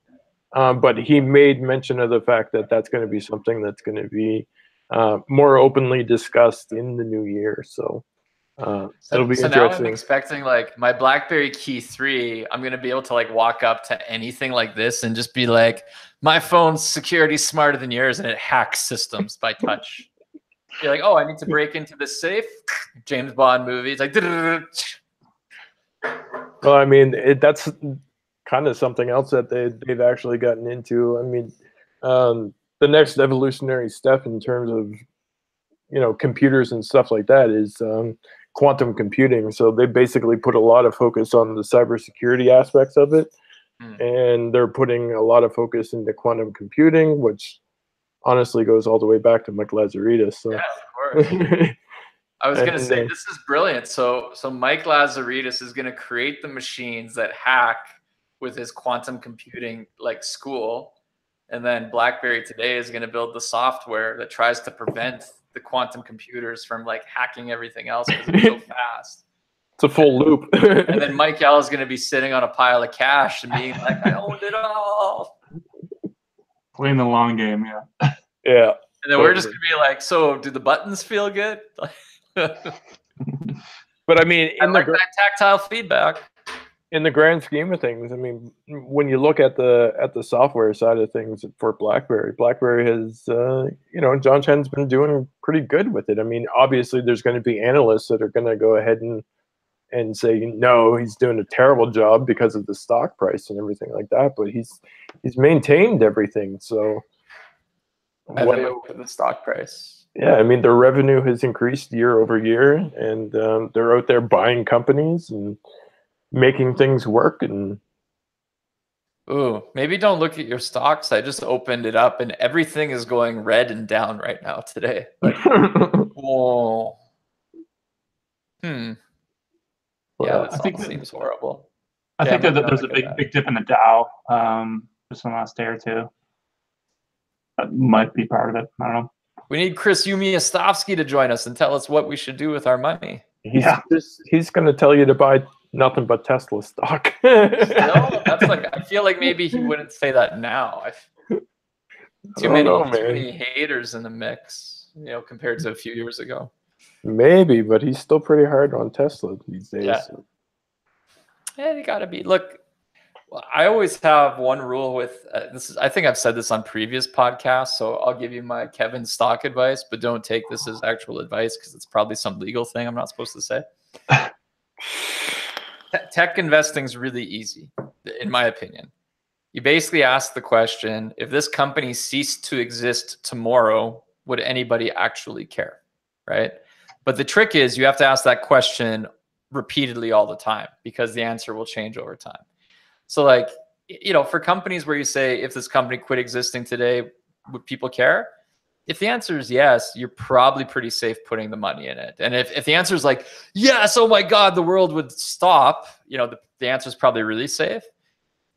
But he made mention of the fact that that's going to be something that's going to be more openly discussed in the new year. So it'll be interesting. Now I'm expecting like my BlackBerry Key3, I'm going to be able to like walk up to anything like this and just be like, my phone's security smarter than yours, and it hacks systems by touch. You're like, oh, I need to break into this safe. James Bond movie. It's like, well, I mean, that's kind of something else that they've actually gotten into. I mean, the next evolutionary step in terms of computers and stuff like that is quantum computing. So they basically put a lot of focus on the cybersecurity aspects of it, and they're putting a lot of focus into quantum computing, which honestly goes all the way back to Mike Lazaridis. So. Yeah, of course. I was going to say, this is brilliant. So Mike Lazaridis is going to create the machines that hack with his quantum computing like school. And then BlackBerry today is going to build the software that tries to prevent the quantum computers from like hacking everything else because it's so fast. It's a full loop. And then Mike L is going to be sitting on a pile of cash and being like, I owned it all. Playing the long game, yeah. Yeah. And then we're just going to be like, so do the buttons feel good? But I mean, I like that tactile feedback. In the grand scheme of things, I mean, when you look at the software side of things for BlackBerry has, you know, John Chen's been doing pretty good with it. I mean, obviously, there's going to be analysts that are going to go ahead and say, no, he's doing a terrible job because of the stock price and everything like that. But he's maintained everything. So, What with the stock price? Yeah, I mean, their revenue has increased year over year, and they're out there buying companies and making things work. And ooh, maybe don't look at your stocks. I just opened it up, and everything is going red and down right now today. Like, whoa. Well, Yeah, that seems horrible. I think that there's a big dip in the Dow just in the last day or two. That might be part of it. I don't know. We need Chris Umiastowski to join us and tell us what we should do with our money. He's going to tell you to buy nothing but Tesla stock. No, that's like, I feel like maybe he wouldn't say that now. Too many haters in the mix, you know, compared to a few years ago. Maybe, but he's still pretty hard on Tesla these days. Yeah, you got to be. Look, I always have one rule with this. I think I've said this on previous podcasts, so I'll give you my Kevin stock advice, but don't take this as actual advice because it's probably some legal thing I'm not supposed to say. Tech investing is really easy, in my opinion. You basically ask the question, if this company ceased to exist tomorrow, would anybody actually care, right? But the trick is you have to ask that question repeatedly all the time because the answer will change over time. So like, you know, for companies where you say, if this company quit existing today, would people care? If the answer is yes, you're probably pretty safe putting the money in it. And if the answer is like, yes, oh my God, the world would stop, you know, the answer is probably really safe.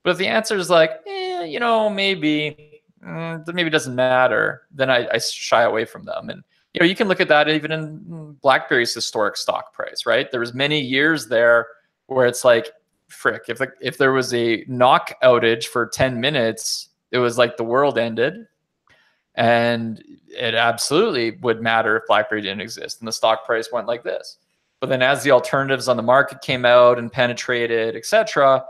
But if the answer is like, you know, maybe it doesn't matter, then I shy away from them. And, you know, you can look at that even in BlackBerry's historic stock price, right? There was many years there where it's like, frick, if there was a knock outage for 10 minutes, it was like the world ended. And it absolutely would matter if BlackBerry didn't exist and the stock price went like this. But then as the alternatives on the market came out and penetrated, etc.,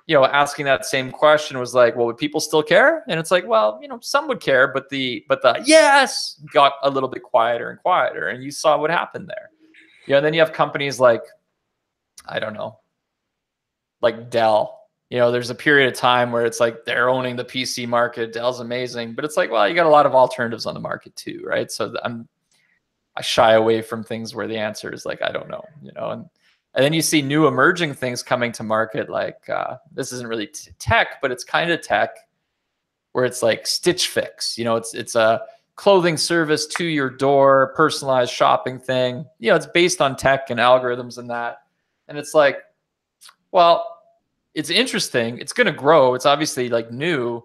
you know, asking that same question was like, well, would people still care? And it's like, well, you know, some would care, but the yes got a little bit quieter and quieter. And you saw what happened there. You know, then you have companies like, I don't know, like Dell. You know, there's a period of time where it's like they're owning the PC market. Dell's amazing, but it's like, well, you got a lot of alternatives on the market too, right? So I shy away from things where the answer is like, I don't know, you know. And then you see new emerging things coming to market, like this isn't really tech, but it's kind of tech, where it's like Stitch Fix. You know, it's a clothing service to your door, personalized shopping thing. You know, it's based on tech and algorithms and that. And it's like, well, it's interesting. It's going to grow. It's obviously like new,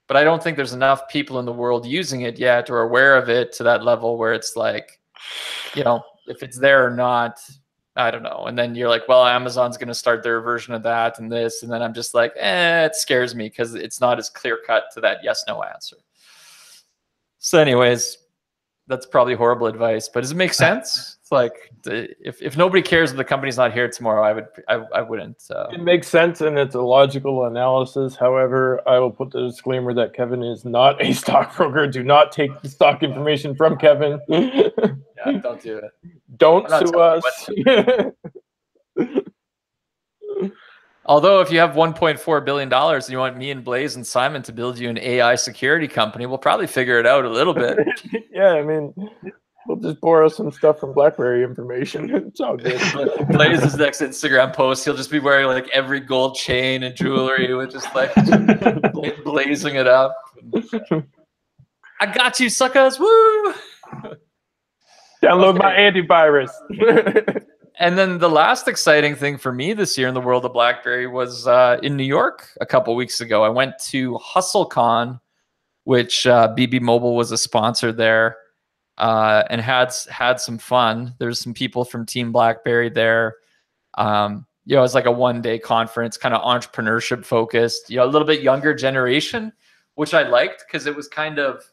but I don't think there's enough people in the world using it yet or aware of it to that level where it's like, you know, if it's there or not, I don't know. And then you're like, well, Amazon's going to start their version of that and this. And then I'm just like, it scares me because it's not as clear cut to that yes, no answer. So anyways, that's probably horrible advice, but does it make sense? It's like, if nobody cares if the company's not here tomorrow, I wouldn't. It makes sense and it's a logical analysis. However, I will put the disclaimer that Kevin is not a stockbroker. Do not take the stock information from Kevin. Yeah, don't do it. Don't sue us. Although if you have $1.4 billion and you want me and Blaze and Simon to build you an AI security company, we'll probably figure it out a little bit. Yeah, I mean, we'll just borrow some stuff from BlackBerry information. It's all good. Blaze's next Instagram post, he'll just be wearing like every gold chain and jewelry with just like blazing it up. I got you, suckers. Woo! Download my antivirus. And then the last exciting thing for me this year in the world of BlackBerry was in New York a couple weeks ago. I went to HustleCon, which BB Mobile was a sponsor there. and had some fun. There's some people from Team BlackBerry there. You know, it was like a one-day conference, kind of entrepreneurship focused, you know, a little bit younger generation, which I liked because it was kind of,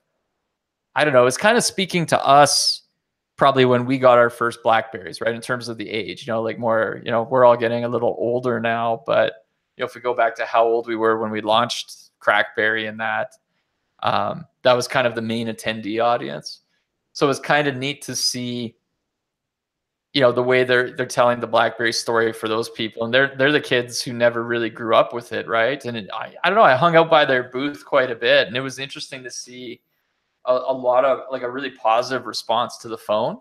I don't know, it's kind of speaking to us probably when we got our first BlackBerries, right? In terms of the age, you know, like more, you know, we're all getting a little older now, but you know, if we go back to how old we were when we launched CrackBerry and that was kind of the main attendee audience. So it was kind of neat to see, you know, the way they're telling the BlackBerry story for those people, and they're the kids who never really grew up with it, right? And I don't know, I hung out by their booth quite a bit, and it was interesting to see a lot of like a really positive response to the phone.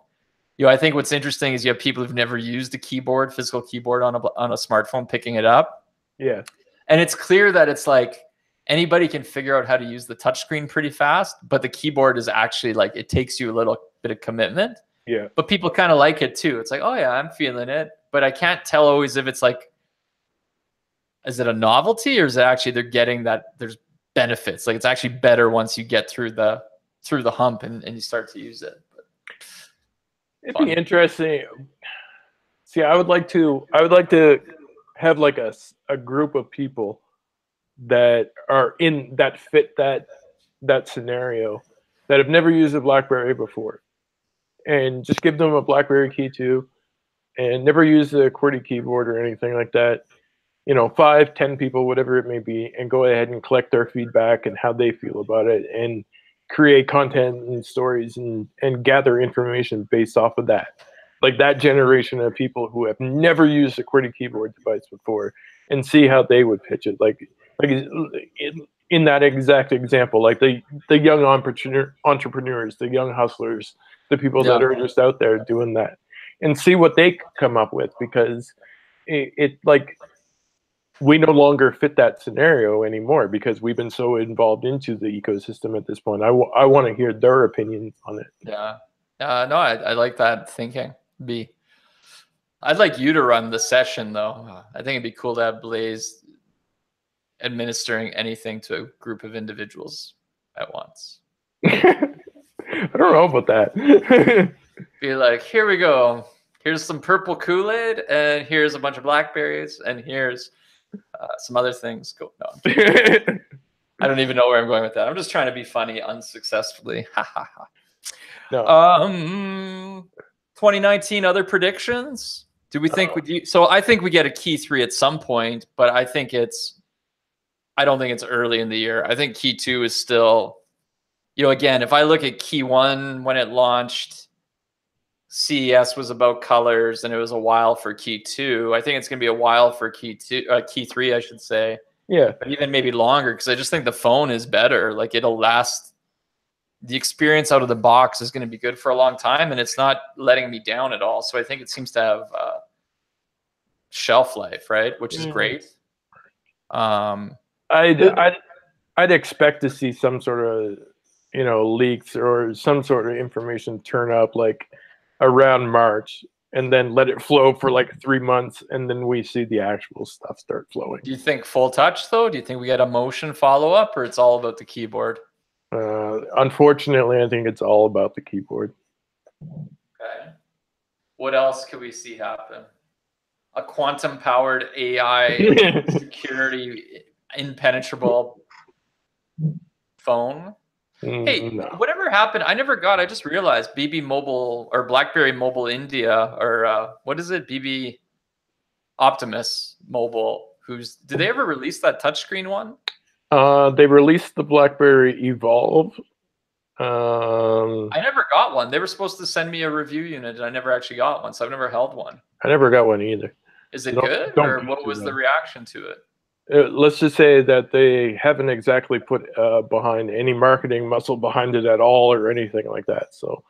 You know, I think what's interesting is you have people who've never used a keyboard, physical keyboard on a smartphone, picking it up. Yeah, and it's clear that it's like anybody can figure out how to use the touchscreen pretty fast, but the keyboard is actually like it takes you a little bit of commitment. Yeah. But people kind of like it too. It's like, oh yeah, I'm feeling it. But I can't tell always if it's like, is it a novelty or is it actually they're getting that there's benefits? Like it's actually better once you get through the hump and you start to use it. But it'd be interesting. See, I would like to have like a group of people that are fit that scenario that have never used a BlackBerry before. And just give them a BlackBerry Key2 and never use the QWERTY keyboard or anything like that. You know, 5, 10 people, whatever it may be, and go ahead and collect their feedback and how they feel about it and create content and stories and gather information based off of that. Like that generation of people who have never used a QWERTY keyboard device before and see how they would pitch it. Like in that exact example, like the young entrepreneurs, the young hustlers, the people that are just out there doing that, and see what they come up with, because it like we no longer fit that scenario anymore because we've been so involved into the ecosystem at this point. I want to hear their opinions on it. Yeah. No, I like that thinking. I'd like you to run the session though. I think it'd be cool to have Blaze administering anything to a group of individuals at once. I don't know about that. Be like, here we go. Here's some purple Kool-Aid, and here's a bunch of blackberries, and here's some other things. Go. No, I don't even know where I'm going with that. I'm just trying to be funny unsuccessfully. Ha ha ha. No. 2019 other predictions. Do we think so? I think we get a Key3 at some point, but I don't think it's early in the year. I think Key2 is still, you know, again, if I look at Key1 when it launched, CES was about colors and it was a while for Key2. I think it's going to be a while for Key3, I should say. Yeah. But even maybe longer, because I just think the phone is better. Like it'll last. The experience out of the box is going to be good for a long time, and it's not letting me down at all. So I think it seems to have shelf life, right? Which is great. I'd expect to see some sort of, you know, leaks or some sort of information turn up like around March, and then let it flow for like 3 months, and then we see the actual stuff start flowing. Do you think full touch though? Do you think we get a motion follow up, or it's all about the keyboard? Unfortunately, I think it's all about the keyboard. Okay. What else could we see happen? A quantum-powered AI security impenetrable phone? Hey, no. whatever happened? I just realized BB Mobile or BlackBerry Mobile India or what is it? BB Optimus Mobile. Did they ever release that touchscreen one? They released the BlackBerry Evolve. I never got one. They were supposed to send me a review unit, and I never actually got one, so I've never held one. I never got one either. Is it good, or what was the reaction to it? Let's just say that they haven't exactly put behind any marketing muscle behind it at all or anything like that. So,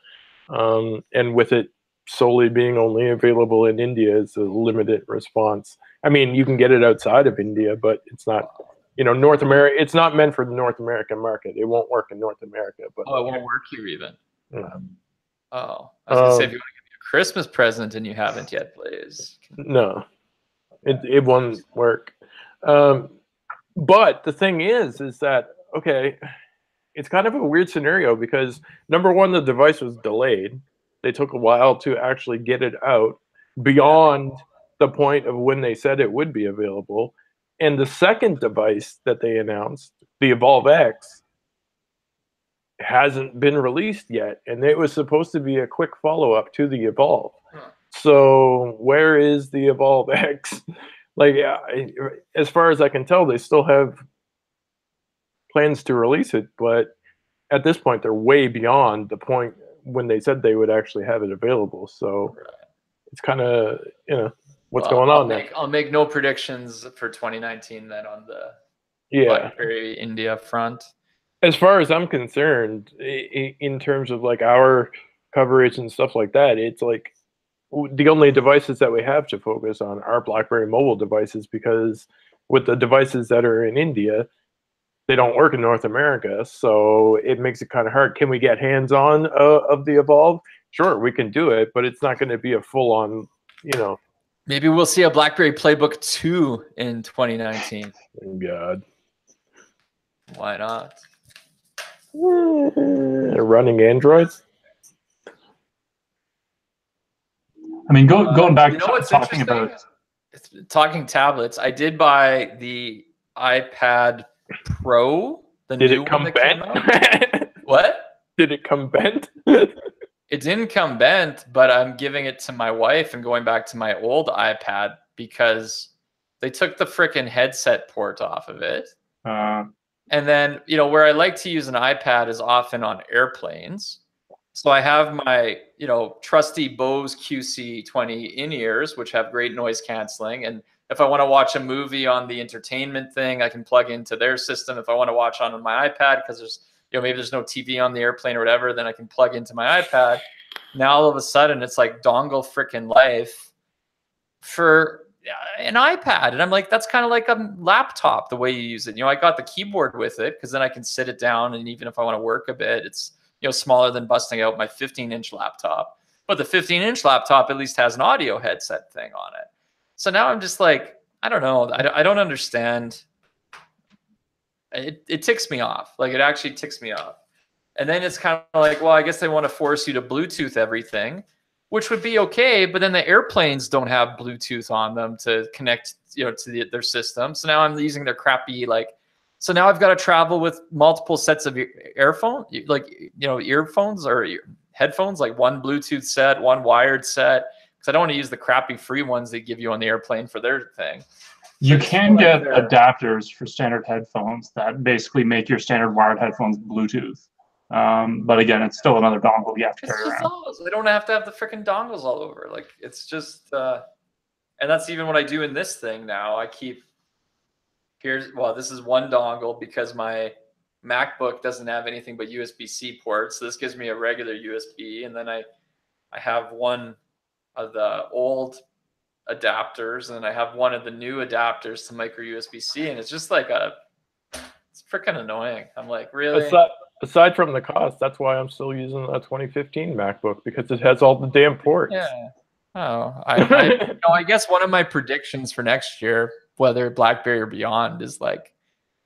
and with it solely being only available in India, it's a limited response. I mean, you can get it outside of India, but it's not, you know, North America. It's not meant for the North American market. It won't work in North America. But it won't work here even. Yeah. Oh, I was gonna say, if you want to give me a Christmas present and you haven't yet, Blaze. No, it won't work. But the thing is that, okay, it's kind of a weird scenario because number one, the device was delayed. They took a while to actually get it out beyond the point of when they said it would be available. And the second device that they announced, the Evolve X, hasn't been released yet, and it was supposed to be a quick follow-up to the Evolve. So where is the Evolve X? Like, as far as I can tell, they still have plans to release it, but at this point, they're way beyond the point when they said they would actually have it available. So it's kind of, what's going on there. I'll make no predictions for 2019 then on the BlackBerry India front. As far as I'm concerned, in terms of like our coverage and stuff like that, it's like the only devices that we have to focus on are BlackBerry mobile devices, because with the devices that are in India, they don't work in North America, so it makes it kind of hard. Can we get hands-on of the Evolve? Sure, we can do it, but it's not going to be a full-on, Maybe we'll see a BlackBerry Playbook 2 in 2019. God. Why not? Running Androids? I mean, going back to talking about... Talking tablets, I did buy the iPad Pro. Did it come bent? What? Did it come bent? It didn't come bent, but I'm giving it to my wife and going back to my old iPad because they took the frickin' headset port off of it. And then, where I like to use an iPad is often on airplanes. So I have my, trusty Bose QC20 in-ears, which have great noise canceling. And if I want to watch a movie on the entertainment thing, I can plug into their system. If I want to watch on my iPad, because there's, maybe there's no TV on the airplane or whatever, then I can plug into my iPad. Now all of a sudden it's like dongle freaking life for an iPad. And I'm like, that's kind of like a laptop, the way you use it. I got the keyboard with it because then I can sit it down. And even if I want to work a bit, it's, smaller than busting out my 15-inch laptop. But the 15-inch laptop at least has an audio headset thing on it. So now I'm just like, I don't know. I don't understand. It ticks me off. Like, it actually ticks me off. And then it's kind of like, well, I guess they want to force you to Bluetooth everything, which would be okay. But then the airplanes don't have Bluetooth on them to connect, to their system. So now I'm using their crappy, so now I've got to travel with multiple sets of earphones or headphones, like one Bluetooth set, one wired set. Because I don't want to use the crappy free ones they give you on the airplane for their thing. You can get adapters for standard headphones that basically make your standard wired headphones Bluetooth. But again, it's still another dongle you have to carry around. I don't have to have the freaking dongles all over. Like, it's just, and that's even what I do in this thing now. I keep, this is one dongle because my MacBook doesn't have anything but USB-C ports. So this gives me a regular USB. And then I have one of the old adapters, and I have one of the new adapters to micro USB-C. And it's just like it's freaking annoying. I'm like, really? Aside from the cost, that's why I'm still using a 2015 MacBook, because it has all the damn ports. Yeah. Oh, I guess one of my predictions for next year, whether BlackBerry or beyond, is like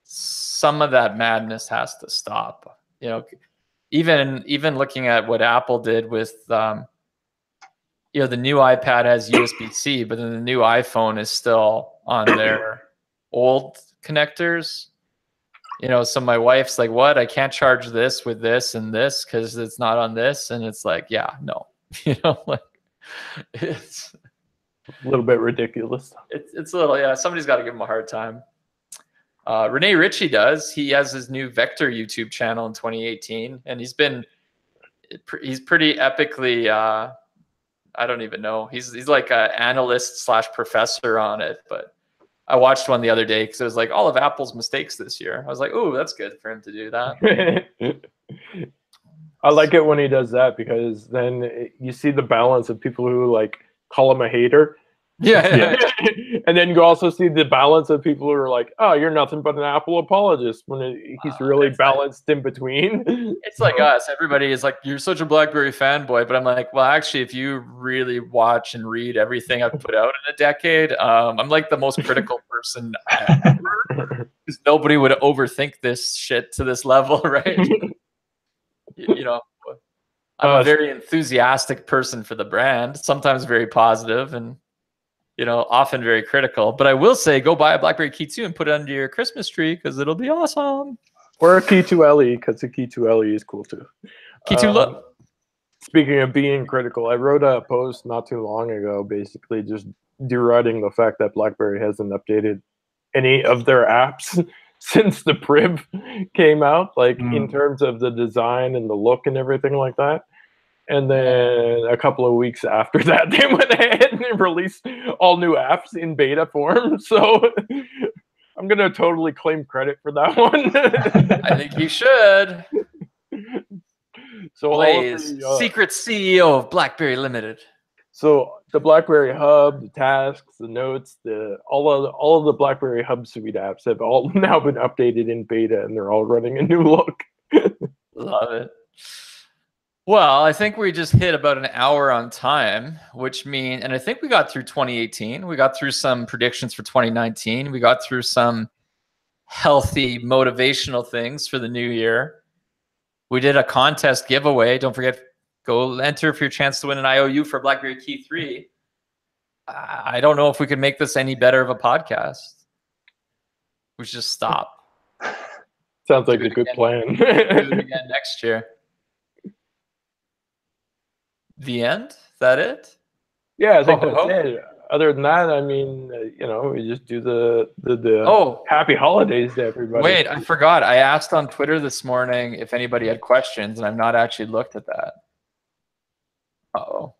some of that madness has to stop. Even looking at what Apple did with, the new iPad has USB-C, but then the new iPhone is still on their old connectors. So my wife's like, what? I can't charge this with this and this because it's not on this. And it's like, yeah, no, it's a little bit ridiculous. It's a little, yeah, somebody's got to give him a hard time. Rene Ritchie does. He has his new Vector YouTube channel in 2018, and he's pretty epically, I don't even know. He's like an analyst / professor on it, but I watched one the other day because it was like all of Apple's mistakes this year. I was like, ooh, that's good for him to do that. I like it when he does that, because then you see the balance of people who like call him a hater Yeah. And then you also see the balance of people who are like, "Oh, you're nothing but an Apple apologist," when he's really balanced in between. It's like us. Everybody is like, "You're such a BlackBerry fanboy," but I'm like, well, actually, if you really watch and read everything I've put out in a decade, I'm like the most critical person ever, because nobody would overthink this shit to this level, right? You know, I'm a very enthusiastic person for the brand, sometimes very positive, and often very critical. But I will say, go buy a BlackBerry Key 2 and put it under your Christmas tree, because it'll be awesome. Or a Key 2 LE, because the Key 2 LE is cool too. Key 2 look. Speaking of being critical, I wrote a post not too long ago, basically just deriding the fact that BlackBerry hasn't updated any of their apps since the Priv came out, like in terms of the design and the look and everything like that. And then a couple of weeks after that, they went ahead and released all new apps in beta form. So I'm going to totally claim credit for that one. I think you should. So Blaze, secret CEO of BlackBerry Limited. So the BlackBerry Hub, the tasks, the notes, all of the BlackBerry Hub suite apps have all now been updated in beta, and they're all running a new look. Love it. Well, I think we just hit about an hour on time, which means, and I think we got through 2018. We got through some predictions for 2019. We got through some healthy, motivational things for the new year. We did a contest giveaway. Don't forget, go enter for your chance to win an IOU for BlackBerry Key 3. I don't know if we could make this any better of a podcast. We should just stop. Sounds like a good plan. Do it again next year. The end? Is that it? Yeah, I think that's it. Other than that, I mean, we just do the happy holidays to everybody. Wait, I forgot. I asked on Twitter this morning if anybody had questions, and I've not actually looked at that. Uh-oh.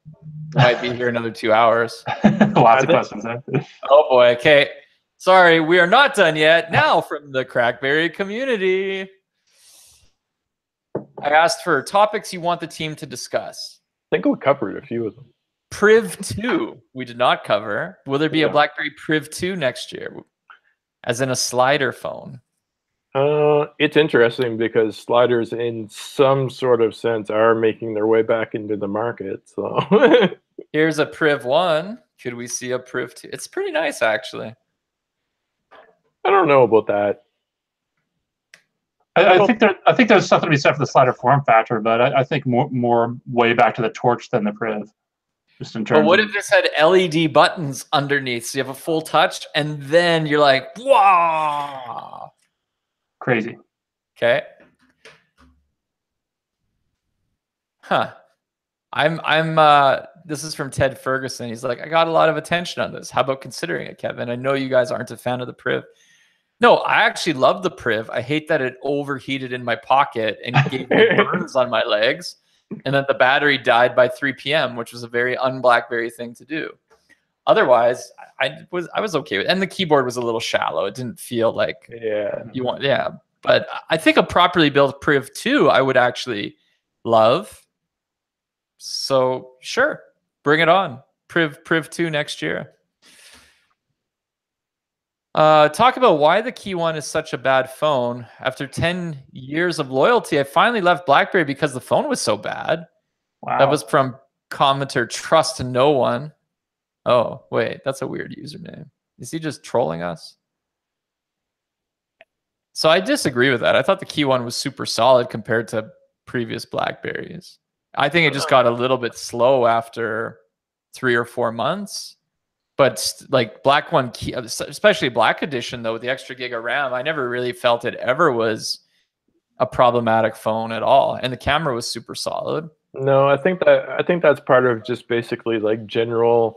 Might be here another 2 hours. Lots of questions there. Oh, boy. Okay. Sorry, we are not done yet. Now from the CrackBerry community. I asked for topics you want the team to discuss. I think we covered a few of them. Priv 2, we did not cover. Will there be a BlackBerry Priv 2 next year? As in a slider phone? It's interesting because sliders in some sort of sense are making their way back into the market. So here's a Priv 1. Could we see a Priv 2? It's pretty nice, actually. I don't know about that. I think there's something to be said for the slider form factor, but I think more way back to the Torch than the Priv. Just in terms. But what if this had LED buttons underneath, so you have a full touch, and then you're like, wow, crazy. Okay. Huh. This is from Ted Ferguson. He's like, I got a lot of attention on this. How about considering it, Kevin? I know you guys aren't a fan of the Priv. No, I actually love the Priv. I hate that it overheated in my pocket and gave me burns on my legs, and that the battery died by 3 p.m., which was a very un-BlackBerry thing to do. Otherwise, I was okay with it. And the keyboard was a little shallow. It didn't feel like But I think a properly built Priv 2 I would actually love. So sure, bring it on. Priv 2 next year. Talk about why the Key 1 is such a bad phone. After 10 years of loyalty, I finally left BlackBerry because the phone was so bad. Wow. That was from commenter Trust No One. Oh, wait, that's a weird username. Is he just trolling us? So I disagree with that. I thought the Key 1 was super solid compared to previous BlackBerries. I think it just got a little bit slow after 3 or 4 months. But like Black One, especially Black Edition, though, with the extra gig of RAM, I never really felt it ever was a problematic phone at all. And the camera was super solid. No, I think that's part of just basically like general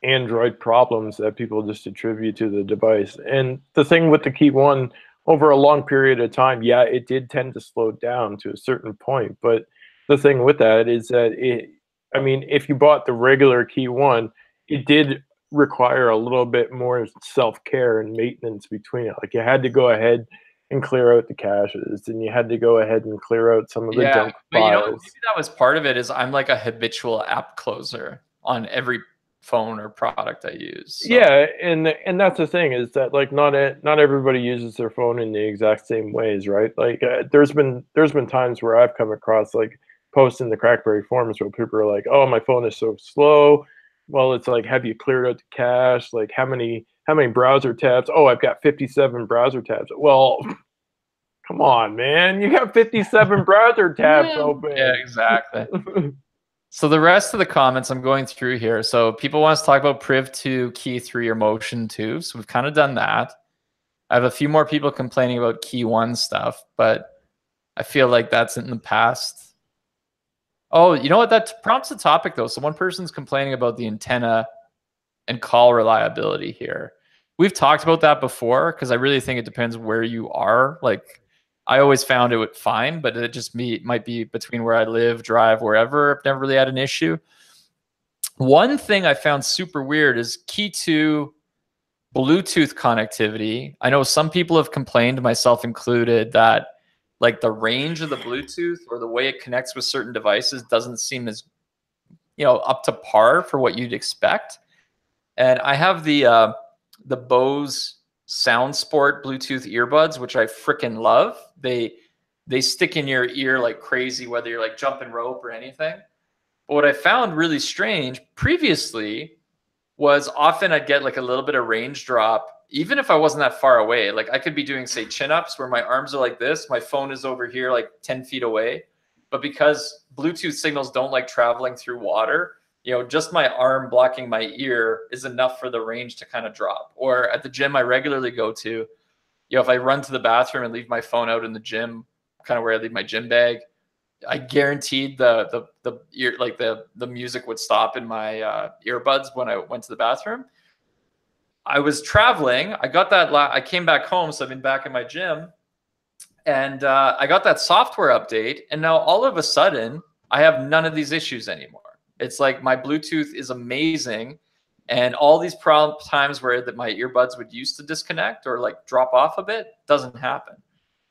Android problems that people just attribute to the device. And the thing with the Key 1, over a long period of time, yeah, it did tend to slow down to a certain point. But the thing with that is that if you bought the regular Key 1, it did require a little bit more self-care and maintenance between it. Like you had to go ahead and clear out the caches, and you had to go ahead and clear out some of the junk files. Maybe that was part of it. Is I'm like a habitual app closer on every phone or product I use. So. Yeah, and that's the thing, is that like not everybody uses their phone in the exact same ways, right? Like there's been times where I've come across like posts in the CrackBerry forums where people are like, "Oh, my phone is so slow." Well, it's like, have you cleared out the cache? Like, how many browser tabs? Oh, I've got 57 browser tabs. Well, come on, man, you got 57 browser tabs open. Yeah, exactly. So the rest of the comments I'm going through here. So people want us to talk about Priv 2, Key 3, or Motion 2. So we've kind of done that. I have a few more people complaining about Key 1 stuff, but I feel like that's in the past. Oh, you know what? That prompts a topic, though. So one person's complaining about the antenna and call reliability here. We've talked about that before because I really think it depends where you are. Like, I always found it fine, but it just might be between where I live, drive, wherever. I've never really had an issue. One thing I found super weird is Key 2 Bluetooth connectivity. I know some people have complained, myself included, that like the range of the Bluetooth or the way it connects with certain devices doesn't seem as, up to par for what you'd expect. And I have the Bose Sound Sport Bluetooth earbuds, which I freaking love. They stick in your ear like crazy, whether you're like jumping rope or anything. But what I found really strange previously was often I'd get like a little bit of range drop, even if I wasn't that far away. Like I could be doing, say, chin-ups where my arms are like this, my phone is over here like 10 feet away. But because Bluetooth signals don't like traveling through water, just my arm blocking my ear is enough for the range to kind of drop. Or at the gym I regularly go to, if I run to the bathroom and leave my phone out in the gym, kind of where I leave my gym bag, I guaranteed the ear, like the music would stop in my earbuds when I went to the bathroom. I was traveling. I got that. I came back home, so I've been back in my gym, and I got that software update, and now all of a sudden I have none of these issues anymore. It's like my Bluetooth is amazing, and all these times where my earbuds would used to disconnect or like drop off a bit doesn't happen.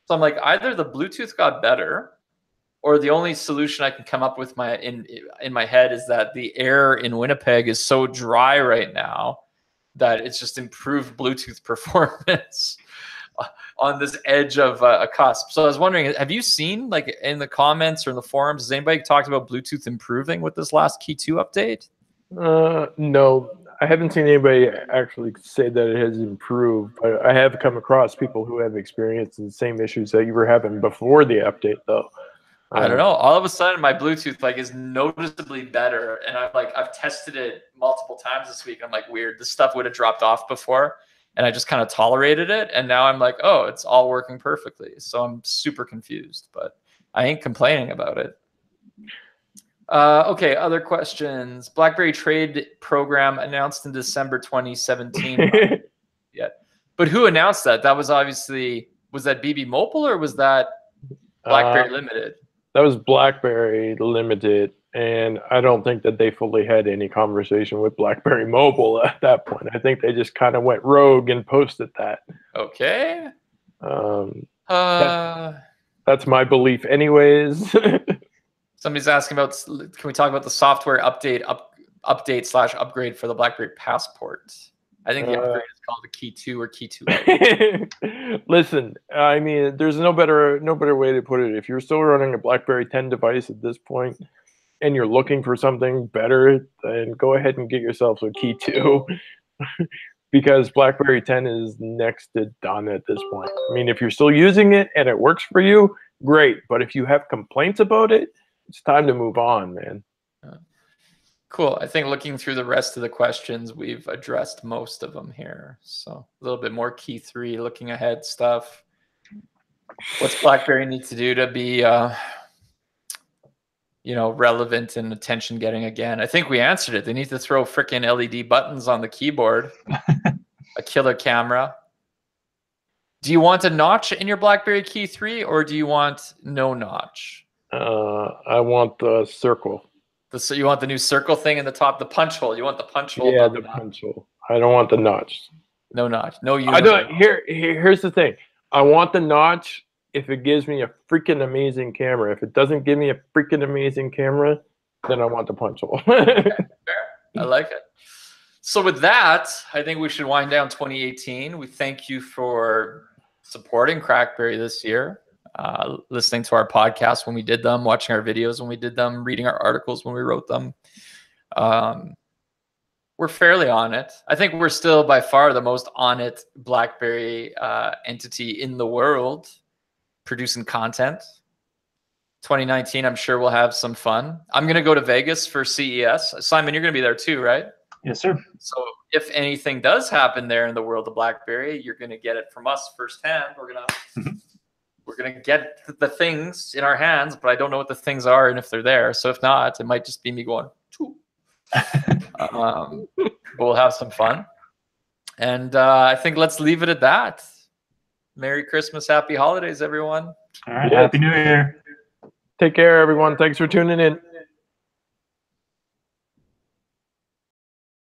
So I'm like, either the Bluetooth got better, or the only solution I can come up with in my head is that the air in Winnipeg is so dry right now that it's just improved Bluetooth performance on this edge of a cusp. So I was wondering, have you seen like in the comments or in the forums, has anybody talked about Bluetooth improving with this last Key 2 update? No, I haven't seen anybody actually say that it has improved. I have come across people who have experienced the same issues that you were having before the update, though. I don't know. All of a sudden, my Bluetooth like is noticeably better, and I've tested it multiple times this week. I'm like, weird. This stuff would have dropped off before, and I just kind of tolerated it, and now I'm like, oh, it's all working perfectly. So I'm super confused, but I ain't complaining about it. Okay, other questions. BlackBerry trade program announced in December 2017. Yeah, but who announced that? That was obviously, was that BB Mobile or was that BlackBerry Limited? That was BlackBerry Limited, and I don't think that they fully had any conversation with BlackBerry Mobile at that point. I think they just kind of went rogue and posted that. Okay. That's my belief anyways. Somebody's asking about, can we talk about the software update/upgrade for the BlackBerry Passport? I think the upgrade is called the Key 2 or Key 2. Listen, I mean, there's no better way to put it. If you're still running a BlackBerry 10 device at this point and you're looking for something better, then go ahead and get yourself a Key 2 because BlackBerry 10 is next to done at this point. I mean, if you're still using it and it works for you, great. But if you have complaints about it, it's time to move on, man. Cool. I think looking through the rest of the questions, we've addressed most of them here. So a little bit more Key 3, looking ahead stuff. What's BlackBerry need to do to be, relevant and attention getting again? I think we answered it. They need to throw freaking LED buttons on the keyboard, a killer camera. Do you want a notch in your BlackBerry Key 3 or do you want no notch? I want the circle. So you want the new circle thing in the top, the punch hole. You want the punch hole. Yeah, the punch hole. I don't want the notch. No notch. No universe. I don't. Here's the thing. I want the notch if it gives me a freaking amazing camera. If it doesn't give me a freaking amazing camera, then I want the punch hole. Okay, fair. I like it. So with that, I think we should wind down 2018. We thank you for supporting CrackBerry this year, listening to our podcasts when we did them, watching our videos when we did them, reading our articles when we wrote them. We're fairly on it. I think we're still by far the most on it BlackBerry entity in the world, producing content. 2019, I'm sure we'll have some fun. I'm going to go to Vegas for CES. Simon, you're going to be there too, right? Yes, sir. So if anything does happen there in the world of BlackBerry, you're going to get it from us firsthand. We're going to get the things in our hands, but I don't know what the things are and if they're there. So if not, it might just be me going, but we'll have some fun. And I think let's leave it at that. Merry Christmas, happy holidays, everyone. All right, Happy New Year. Take care, everyone. Thanks for tuning in.